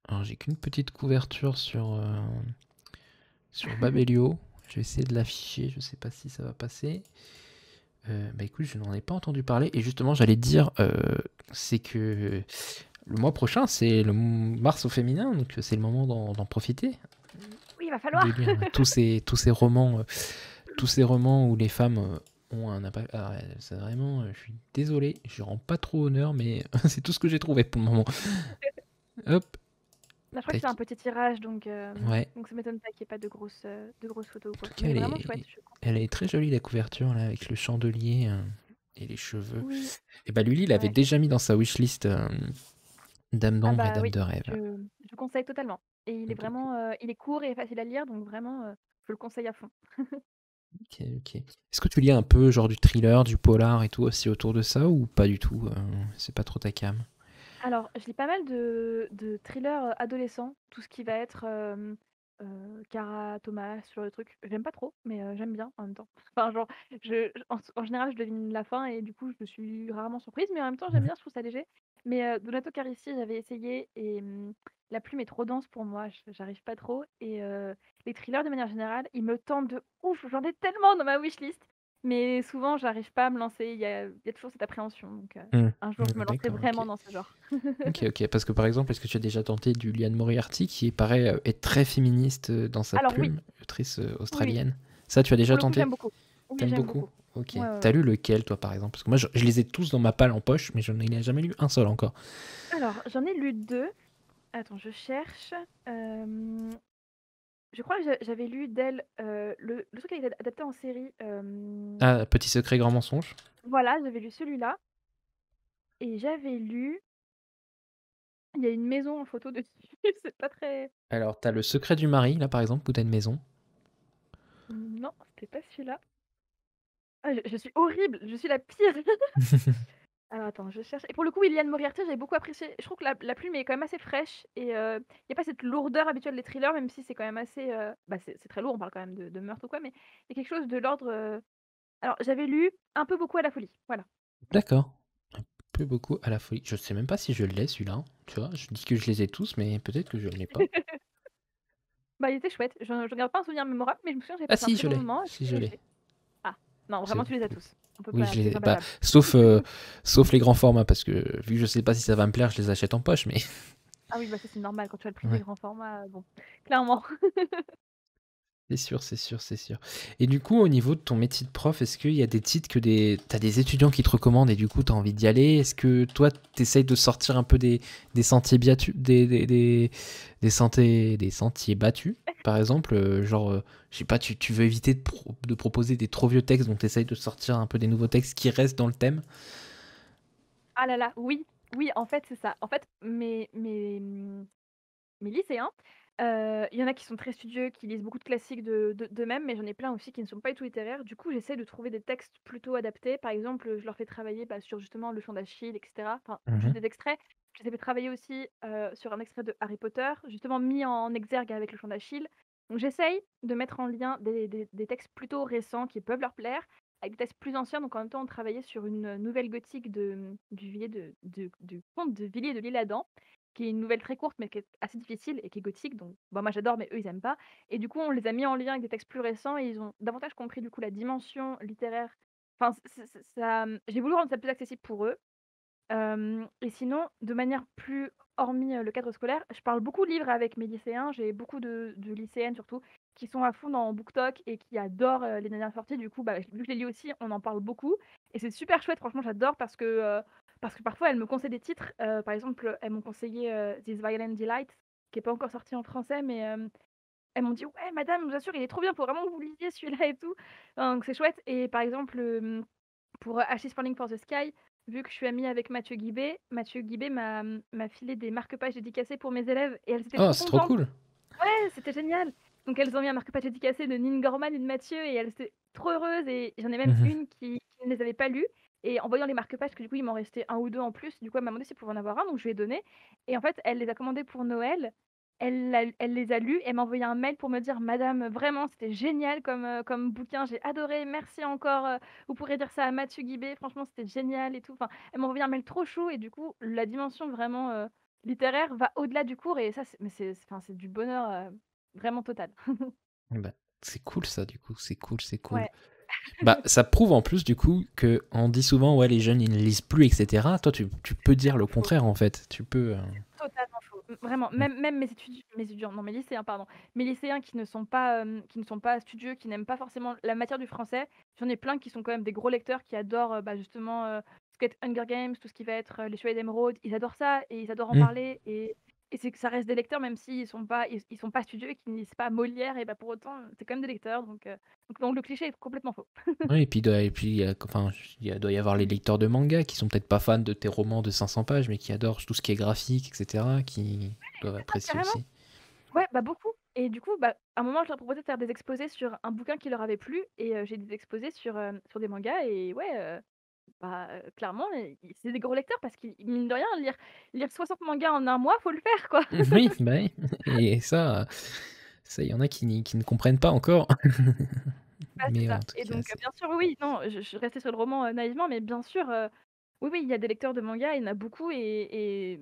Speaker 1: Alors, j'ai qu'une petite couverture sur Babelio. Je vais essayer de l'afficher, je sais pas si ça va passer. Bah écoute, je n'en ai pas entendu parler. Et justement, j'allais te dire, c'est que le mois prochain, c'est le Mars au féminin, donc c'est le moment d'en profiter,
Speaker 2: Oui, il va
Speaker 1: de
Speaker 2: falloir.
Speaker 1: lire tous ces romans où les femmes ont un impact. Ah, ouais, c'est vraiment, je suis désolé, je rends pas trop honneur, mais c'est tout ce que j'ai trouvé pour le moment. Hop,
Speaker 2: Là, je crois que c'est un
Speaker 1: tac.
Speaker 2: petit tirage,
Speaker 1: Ouais.
Speaker 2: donc ça m'étonne pas qu'il n'y ait pas de grosses photos ou
Speaker 1: En
Speaker 2: quoi.
Speaker 1: tout cas,
Speaker 2: Mais vraiment chouette, je
Speaker 1: elle
Speaker 2: conseille.
Speaker 1: est très jolie la couverture là, avec le chandelier et les cheveux.
Speaker 2: Oui,
Speaker 1: Et bah Lully l'avait
Speaker 2: ouais.
Speaker 1: déjà mis dans sa wishlist Dame
Speaker 2: Ah
Speaker 1: d'ombre et
Speaker 2: bah
Speaker 1: Dame
Speaker 2: oui,
Speaker 1: de rêve.
Speaker 2: je conseille totalement. Et il est
Speaker 1: Ok, ok.
Speaker 2: vraiment, il est court et facile à lire, donc vraiment, je le conseille à fond.
Speaker 1: Ok, ok. Est-ce que tu lis un peu genre du thriller, du polar et tout aussi autour de ça ou pas du tout c'est pas trop ta cam?
Speaker 2: Alors, je lis pas mal de thrillers, adolescents, tout ce qui va être, Cara, Thomas, ce genre de trucs. J'aime pas trop, mais j'aime bien en même temps. Enfin, genre, en général, je devine la fin et du coup, je suis rarement surprise, mais en même temps, j'aime
Speaker 1: Mhm.
Speaker 2: bien, je trouve ça léger. Mais Donato Carisi, j'avais essayé et la plume est trop dense pour moi, j'arrive pas trop et les thrillers, de manière générale, ils me tentent de ouf. J'en ai tellement dans ma wishlist, mais souvent, j'arrive pas à me lancer. Il y a toujours cette appréhension, donc un jour, je me lancerai
Speaker 1: D'accord, ok.
Speaker 2: vraiment dans ce genre.
Speaker 1: Ok, ok. Parce que par exemple, est-ce que tu as déjà tenté du Liane Moriarty qui paraît être très féministe dans sa
Speaker 2: Alors oui,
Speaker 1: plume, autrice
Speaker 2: oui, oui,
Speaker 1: australienne? Ça, tu as déjà
Speaker 2: pour le coup,
Speaker 1: tenté?
Speaker 2: j'aime beaucoup. Oui,
Speaker 1: T'aimes
Speaker 2: j'aime
Speaker 1: beaucoup?
Speaker 2: beaucoup.
Speaker 1: Ok.
Speaker 2: Ouais, ouais,
Speaker 1: T'as
Speaker 2: ouais.
Speaker 1: lu lequel, toi, par exemple? Parce que moi, je les ai tous dans ma palle en poche, mais je n'en ai jamais lu un seul encore.
Speaker 2: Alors, j'en ai lu 2. Attends, je cherche. Hem, je crois que j'avais lu d'elle, le truc qui a été adapté en série,
Speaker 1: Ah, Petit secret, grand mensonge.
Speaker 2: voilà, j'avais lu celui-là et j'avais lu il y a une maison en photo dessus, c'est pas très
Speaker 1: Alors, t'as Le secret du mari, là, par exemple, où t'as une maison.
Speaker 2: non, c'était pas celui-là. Ah, je suis horrible, je suis la pire! Alors attends, je cherche et pour le coup, Iliane Moriarty, j'avais beaucoup apprécié. Je trouve que la plume est quand même assez fraîche et il y a pas cette lourdeur habituelle des thrillers, même si c'est quand même assez, bah, c'est très lourd, on parle quand même de meurtre ou quoi, mais il y a quelque chose de l'ordre, alors j'avais lu Un peu beaucoup à la folie, voilà.
Speaker 1: D'accord. Un peu beaucoup à la folie. Je sais même pas si je l'ai, celui-là. Tu vois, je dis que je les ai tous, mais peut-être que je ne l'ai pas.
Speaker 2: Bah, il était chouette. J'en garde pas un souvenir mémorable, mais je me souviens que j'avais
Speaker 1: Ah
Speaker 2: passé un
Speaker 1: si,
Speaker 2: très
Speaker 1: je
Speaker 2: bon
Speaker 1: l'ai.
Speaker 2: moment et
Speaker 1: Si,
Speaker 2: c'était
Speaker 1: je l'ai.
Speaker 2: léger. Ah, non,
Speaker 1: C'est
Speaker 2: vraiment tu les as
Speaker 1: bon.
Speaker 2: tous. On peut
Speaker 1: Oui,
Speaker 2: pas,
Speaker 1: je
Speaker 2: c'est
Speaker 1: les ai.
Speaker 2: pas
Speaker 1: Bah,
Speaker 2: battable.
Speaker 1: sauf les grands formats, parce que vu que je sais pas si ça va me plaire, je les achète en poche, mais.
Speaker 2: Ah oui, bah, ça c'est normal quand tu as le prix des
Speaker 1: Ouais.
Speaker 2: grands formats, bon, clairement.
Speaker 1: C'est sûr, c'est sûr, c'est sûr. Et du coup, au niveau de ton métier de prof, est-ce qu'il y a des titres que t'as des étudiants qui te recommandent et du coup, t'as envie d'y aller? Est-ce que toi, t'essayes de sortir un peu des sentiers battus, des sentiers battus, par exemple, genre, je sais pas, tu veux éviter de proposer des trop vieux textes, donc t'essayes de sortir un peu des nouveaux textes qui restent dans le thème?
Speaker 2: Ah là là, oui, oui, en fait, c'est ça. En fait, mes lycéens, il y en a qui sont très studieux, qui lisent beaucoup de classiques d'eux-mêmes, mais j'en ai plein aussi qui ne sont pas du tout littéraires. Du coup, j'essaie de trouver des textes plutôt adaptés. Par exemple, je leur fais travailler, bah, sur justement Le Chant d'Achille et cetera. Enfin, juste
Speaker 1: Mhm.
Speaker 2: des extraits. Je les ai fait travailler aussi, sur un extrait de Harry Potter, justement mis en exergue avec Le Chant d'Achille. Donc j'essaye de mettre en lien des textes plutôt récents qui peuvent leur plaire, avec des textes plus anciens. Donc en même temps, on travaillait sur une nouvelle gothique du comte de Villiers de l'Isle-Adam, qui est une nouvelle très courte, mais qui est assez difficile et qui est gothique, donc bah, moi j'adore, mais eux ils aiment pas. Et du coup, on les a mis en lien avec des textes plus récents et ils ont davantage compris du coup la dimension littéraire. Enfin, ça, j'ai voulu rendre ça plus accessible pour eux. Et sinon, de manière plus hormis, le cadre scolaire, je parle beaucoup de livres avec mes lycéens. J'ai beaucoup de lycéennes surtout qui sont à fond dans BookTok et qui adorent, les dernières sorties. Du coup, bah, vu que je les lis aussi, on en parle beaucoup et c'est super chouette. Franchement, j'adore parce que parfois elles me conseillent des titres. Par exemple, elles m'ont conseillé, This Violent Delight qui est pas encore sorti en français, mais elles m'ont dit: «Ouais madame, je vous assure, il est trop bien, faut vraiment que vous le lisiez celui-là et tout». Donc c'est chouette et par exemple, pour, Ashes Falling for the Sky, vu que je suis amie avec Mathieu Guibé m'a filé des marque-pages dédicacés pour mes élèves et elles étaient
Speaker 1: Oh,
Speaker 2: trop
Speaker 1: c'est trop
Speaker 2: contentes.
Speaker 1: cool.
Speaker 2: Ouais, c'était génial. Donc elles ont mis un marque-page dédicacé de Nin Gorman et de Mathieu et elles étaient trop heureuses et j'en ai même
Speaker 1: Mhm.
Speaker 2: une qui ne les avait pas lus et en voyant les marque-pages que du coup il m'en restait un ou 2 en plus, du coup elle m'a demandé si elle pouvait en avoir un, donc je lui ai donné et en fait elle les a commandés pour Noël. Elle les a lus, elle m'a envoyé un mail pour me dire: «Madame, vraiment c'était génial comme bouquin, j'ai adoré, merci encore, vous pourrez dire ça à Mathieu Guibé, franchement c'était génial et tout». Enfin, elle m'a envoyé un mail trop chou et du coup la dimension vraiment, littéraire va au-delà du cours et ça c'est du bonheur, vraiment total.
Speaker 1: Bah, c'est cool ça, du coup, c'est cool, c'est cool.
Speaker 2: Ouais,
Speaker 1: Bah, ça prouve en plus, du coup, que on dit souvent, ouais, les jeunes, ils ne lisent plus, etc. Toi, tu peux dire le
Speaker 2: totalement faux,
Speaker 1: contraire, en fait. Tu peux...
Speaker 2: totalement faux. Vraiment, même mes étudiants, non mes lycéens pardon, mes lycéens qui ne sont pas studieux, qui n'aiment pas forcément la matière du français, j'en ai plein qui sont quand même des gros lecteurs, qui adorent, bah, justement, tout ce qui va être Hunger Games, tout ce qui va être, Les Chevaliers d'Émeraude, ils adorent ça et ils adorent en
Speaker 1: Hmm.
Speaker 2: parler et c'est que ça reste des lecteurs même s'ils sont pas studieux et qu'ils ne lisent pas Molière et bah, pour autant, c'est quand même des lecteurs donc le cliché est complètement faux.
Speaker 1: Oui, et puis enfin, doit y avoir les lecteurs de manga qui sont peut-être pas fans de tes romans de 500 pages, mais qui adorent tout ce qui est graphique, etc., qui doivent
Speaker 2: C'est ça,
Speaker 1: apprécier
Speaker 2: carrément.
Speaker 1: aussi.
Speaker 2: Ouais, bah, beaucoup et du coup, bah, à un moment, je leur proposais de faire des exposés sur un bouquin qui leur avait plu et j'ai des exposés sur des mangas et ouais, bah, clairement, c'est des gros lecteurs parce qu'ils mine de rien, lire 60 mangas en un mois, faut le faire, quoi.
Speaker 1: Oui, bah oui. Et ça, il y en a qui ne comprennent pas encore.
Speaker 2: Bah, c'est
Speaker 1: Mais
Speaker 2: ça
Speaker 1: en tout
Speaker 2: et
Speaker 1: cas,
Speaker 2: donc
Speaker 1: c'est...
Speaker 2: bien sûr, oui, oui, non, je restais sur le roman, naïvement, mais bien sûr, oui, oui, il y a des lecteurs de mangas, il y en a beaucoup et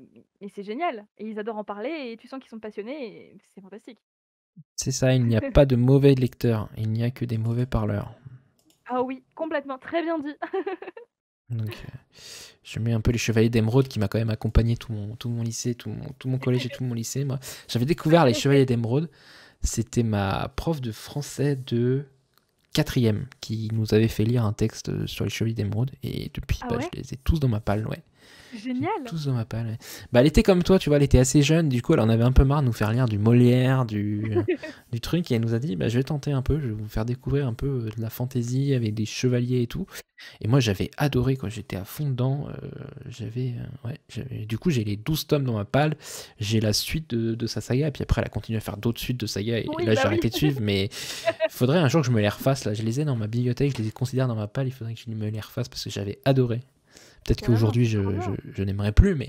Speaker 2: c'est génial et ils adorent en parler et tu sens qu'ils sont passionnés et c'est fantastique.
Speaker 1: C'est ça, il n'y a pas de mauvais lecteurs, il n'y a que des mauvais parleurs.
Speaker 2: Ah oui, complètement, très bien dit.
Speaker 1: Donc, je mets un peu les Chevaliers d'Émeraude qui m'a quand même accompagné tout mon lycée, tout mon collège et tout mon lycée. Moi, j'avais
Speaker 2: Moi, je
Speaker 1: découvert les
Speaker 2: connaissais.
Speaker 1: Chevaliers d'Émeraude. C'était ma prof de français de quatrième qui nous avait fait lire un texte sur les Chevaliers d'Émeraude. Et depuis,
Speaker 2: Ah
Speaker 1: bah, je
Speaker 2: ouais?
Speaker 1: les ai tous dans ma palle, ouais.
Speaker 2: Génial!
Speaker 1: Tous dans ma palle, ouais. Bah, elle était comme toi, tu vois, elle était assez jeune. Du coup, elle en avait un peu marre de nous faire lire du Molière, du truc. Et elle nous a dit, bah, je vais tenter un peu, je vais vous faire découvrir un peu de la fantaisie avec des chevaliers et tout. Et moi, j'avais adoré quand j'étais à fond dedans. Du coup, j'ai les 12 tomes dans ma palle. J'ai la suite de sa saga. Et puis après, elle a continué à faire d'autres suites de saga. Et
Speaker 2: Oui,
Speaker 1: là,
Speaker 2: bah
Speaker 1: j'ai
Speaker 2: oui.
Speaker 1: arrêté de suivre. Mais il faudrait un jour que je me les refasse. Là, je les ai dans ma bibliothèque. Je les considère dans ma palle. Il faudrait que je me les refasse parce que j'avais adoré. Peut-être
Speaker 2: Carrément,
Speaker 1: qu'aujourd'hui,
Speaker 2: c'est trop bien.
Speaker 1: je n'aimerais plus, mais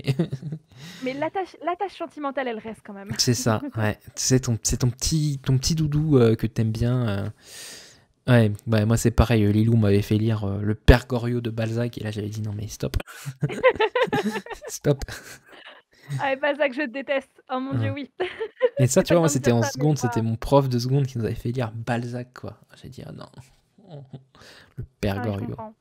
Speaker 2: Mais l'attache sentimentale, elle reste quand même.
Speaker 1: c'est ça. Ouais. C'est ton petit doudou que t'aimes bien. Ouais, bah, moi c'est pareil, Lilou m'avait fait lire Le Père Goriot de Balzac et là j'avais dit non mais stop, stop.
Speaker 2: Ah et Balzac, je déteste. Oh mon Dieu,
Speaker 1: Hum.
Speaker 2: oui.
Speaker 1: Et ça
Speaker 2: C'est
Speaker 1: tu
Speaker 2: pas
Speaker 1: vois, moi
Speaker 2: bien de
Speaker 1: c'était
Speaker 2: dire
Speaker 1: en
Speaker 2: ça, mais
Speaker 1: seconde, c'était
Speaker 2: waouh.
Speaker 1: mon prof de seconde qui nous avait fait lire Balzac quoi. J'ai dit ah non, Le Père
Speaker 2: Ah ouais, je
Speaker 1: Goriot.
Speaker 2: comprends.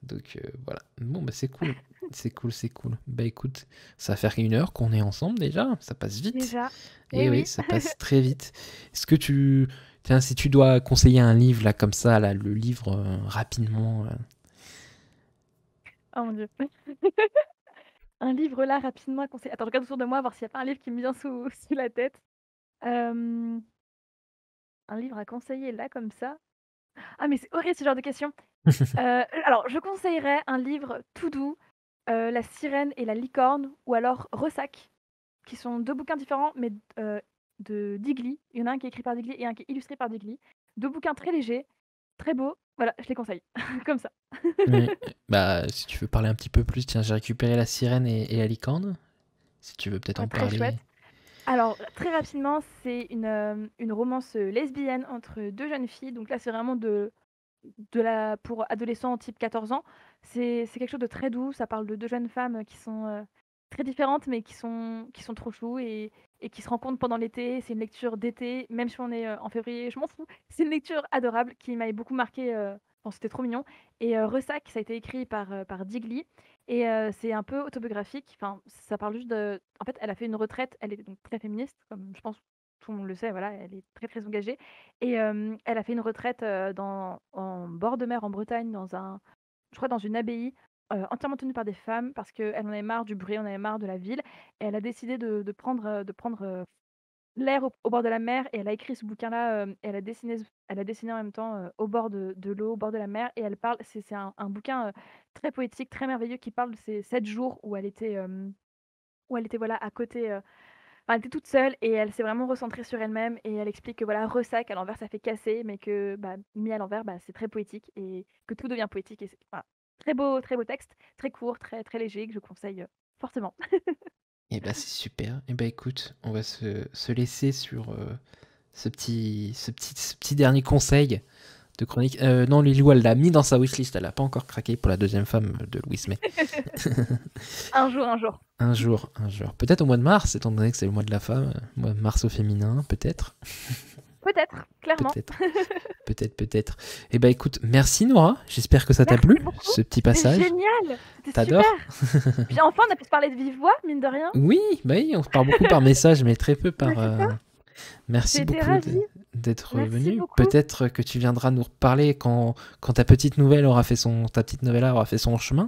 Speaker 1: Donc voilà, bon bah c'est cool, c'est cool, c'est cool. Bah écoute, ça va faire 1 heure qu'on est ensemble déjà, ça passe vite.
Speaker 2: Déjà.
Speaker 1: Et
Speaker 2: Eh
Speaker 1: oui,
Speaker 2: oui.
Speaker 1: ça passe très vite. Est-ce que tiens, si tu dois conseiller un livre là comme ça, là, le livre rapidement...
Speaker 2: Oh mon Dieu. Un livre là, rapidement à conseiller. Attends, je regarde autour de moi, voir s'il y a pas un livre qui me vient sous la tête. Hem, un livre à conseiller là, comme ça? Ah mais c'est horrible ce genre de questions. Alors je conseillerais un livre tout doux, La Sirène et la Licorne ou alors Ressac, qui sont 2 bouquins différents mais de Digly. Il y en a un qui est écrit par Digly et un qui est illustré par Digly. 2 bouquins très légers, très beaux. Voilà, je les conseille, comme ça.
Speaker 1: Oui. Bah, si tu veux parler un petit peu plus, tiens, j'ai récupéré La Sirène et la Licorne. Si tu veux peut-être
Speaker 2: Ouais,
Speaker 1: en
Speaker 2: très
Speaker 1: parler.
Speaker 2: chouette. Alors, très rapidement, c'est une romance, lesbienne entre 2 jeunes filles. Donc là, c'est vraiment pour adolescents type 14 ans. C'est quelque chose de très doux. Ça parle de 2 jeunes femmes, qui sont, très différentes, mais qui sont trop chou et qui se rencontrent pendant l'été. C'est une lecture d'été, même si on est, en février, je m'en fous. C'est une lecture adorable qui m'avait beaucoup marquée, enfin, c'était trop mignon et Ressac, ça a été écrit par Digli et c'est un peu autobiographique. Enfin, ça parle juste de en fait, elle a fait une retraite, elle est donc très féministe, comme je pense tout le monde le sait, voilà, elle est très, très engagée et elle a fait une retraite, en bord de mer en Bretagne, je crois dans une abbaye, entièrement tenue par des femmes parce qu'elle en avait marre du bruit, elle en avait marre de la ville et elle a décidé de prendre l'air au bord de la mer et elle a écrit ce bouquin-là, et elle a dessiné en même temps, au bord de l'eau, au bord de la mer et elle parle c'est un bouquin, très poétique, très merveilleux qui parle de ces 7 jours où elle était, voilà, à côté, enfin, elle était toute seule et elle s'est vraiment recentrée sur elle-même et elle explique que, voilà, ressac à l'envers ça fait casser, mais que, bah, mis à l'envers, bah, c'est très poétique et que tout devient poétique et c'est voilà. Très beau texte, très court, très, très léger que je conseille, fortement.
Speaker 1: Et bah c'est super. Et bah écoute, on va se laisser sur ce petit dernier conseil de chronique. Non, Lilou, elle l'a mis dans sa wishlist, elle a pas encore craqué pour la deuxième femme de Louis May.
Speaker 2: Un jour, un jour.
Speaker 1: Un jour, un jour. Peut-être au mois de mars, étant donné que c'est le mois de la femme, mois de mars au féminin, peut-être.
Speaker 2: Peut-être, clairement.
Speaker 1: Peut-être, peut-être, peut-être. Et bah écoute, merci Nora, j'espère que ça t'a
Speaker 2: Merci
Speaker 1: plu,
Speaker 2: beaucoup,
Speaker 1: ce petit
Speaker 2: c'était
Speaker 1: passage.
Speaker 2: génial, c'était super.
Speaker 1: T'adores?
Speaker 2: Puis enfin, on a pu se parler de vive voix, mine de rien.
Speaker 1: Oui, bah oui, on se parle beaucoup par message, mais très peu
Speaker 2: Bah,
Speaker 1: par...
Speaker 2: c'est ça,
Speaker 1: Merci
Speaker 2: j'ai été
Speaker 1: beaucoup
Speaker 2: ravie.
Speaker 1: d'être
Speaker 2: Merci
Speaker 1: venu.
Speaker 2: beaucoup.
Speaker 1: Peut-être que tu viendras nous reparler quand ta petite nouvelle aura fait ta petite novella aura fait son chemin.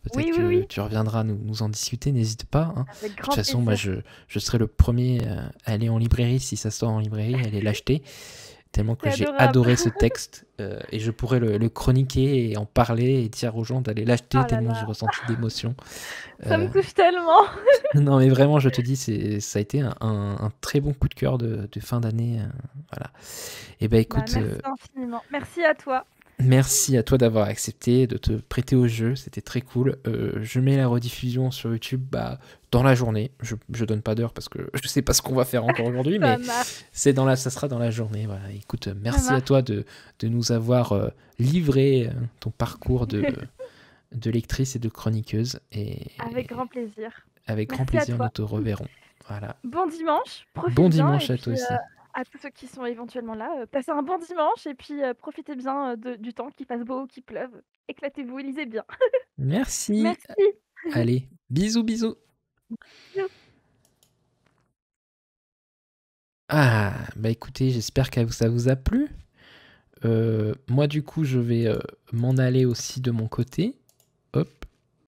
Speaker 1: Peut-être
Speaker 2: Oui, oui,
Speaker 1: que
Speaker 2: oui,
Speaker 1: tu reviendras nous en discuter, n'hésite pas, hein.
Speaker 2: avec
Speaker 1: De toute
Speaker 2: grand
Speaker 1: façon, moi,
Speaker 2: plaisir.
Speaker 1: je serai le premier à aller en librairie, si ça sort en librairie, à aller l'acheter, tellement que
Speaker 2: C'est
Speaker 1: j'ai
Speaker 2: adorable.
Speaker 1: adoré ce texte, et je pourrais le chroniquer et en parler et dire aux gens d'aller l'acheter,
Speaker 2: Oh là
Speaker 1: tellement j'ai
Speaker 2: là,
Speaker 1: ressenti d'émotion.
Speaker 2: ça me
Speaker 1: Euh,
Speaker 2: touche tellement.
Speaker 1: non, mais vraiment, je te dis, ça a été un très bon coup de cœur de fin d'année. Voilà. Et ben
Speaker 2: Bah,
Speaker 1: écoute,
Speaker 2: merci infiniment. Merci à toi.
Speaker 1: merci à toi d'avoir accepté de te prêter au jeu, c'était très cool. Je mets la rediffusion sur YouTube bah, dans la journée. Je donne pas d'heure parce que je sais pas ce qu'on va faire encore aujourd'hui,
Speaker 2: Ça
Speaker 1: mais
Speaker 2: marche,
Speaker 1: ça sera dans la journée. Voilà. Écoute,
Speaker 2: ça
Speaker 1: merci à
Speaker 2: marche.
Speaker 1: toi de nous avoir livré ton parcours de lectrice et de chroniqueuse.
Speaker 2: Avec
Speaker 1: Et
Speaker 2: grand plaisir.
Speaker 1: avec grand
Speaker 2: Merci à
Speaker 1: plaisir, nous
Speaker 2: toi.
Speaker 1: te reverrons. Voilà.
Speaker 2: Bon dimanche,
Speaker 1: Bon
Speaker 2: profite bien et
Speaker 1: dimanche à toi
Speaker 2: puis,
Speaker 1: aussi.
Speaker 2: à tous ceux qui sont éventuellement là, passez un bon dimanche et puis, profitez bien, du temps, qu'il fasse beau ou qu'il pleuve. Éclatez-vous et lisez bien.
Speaker 1: Merci.
Speaker 2: Merci.
Speaker 1: Allez, bisous, bisous.
Speaker 2: Bisous.
Speaker 1: Ah, bah écoutez, j'espère que ça vous a plu. Moi, du coup, je vais m'en aller aussi de mon côté.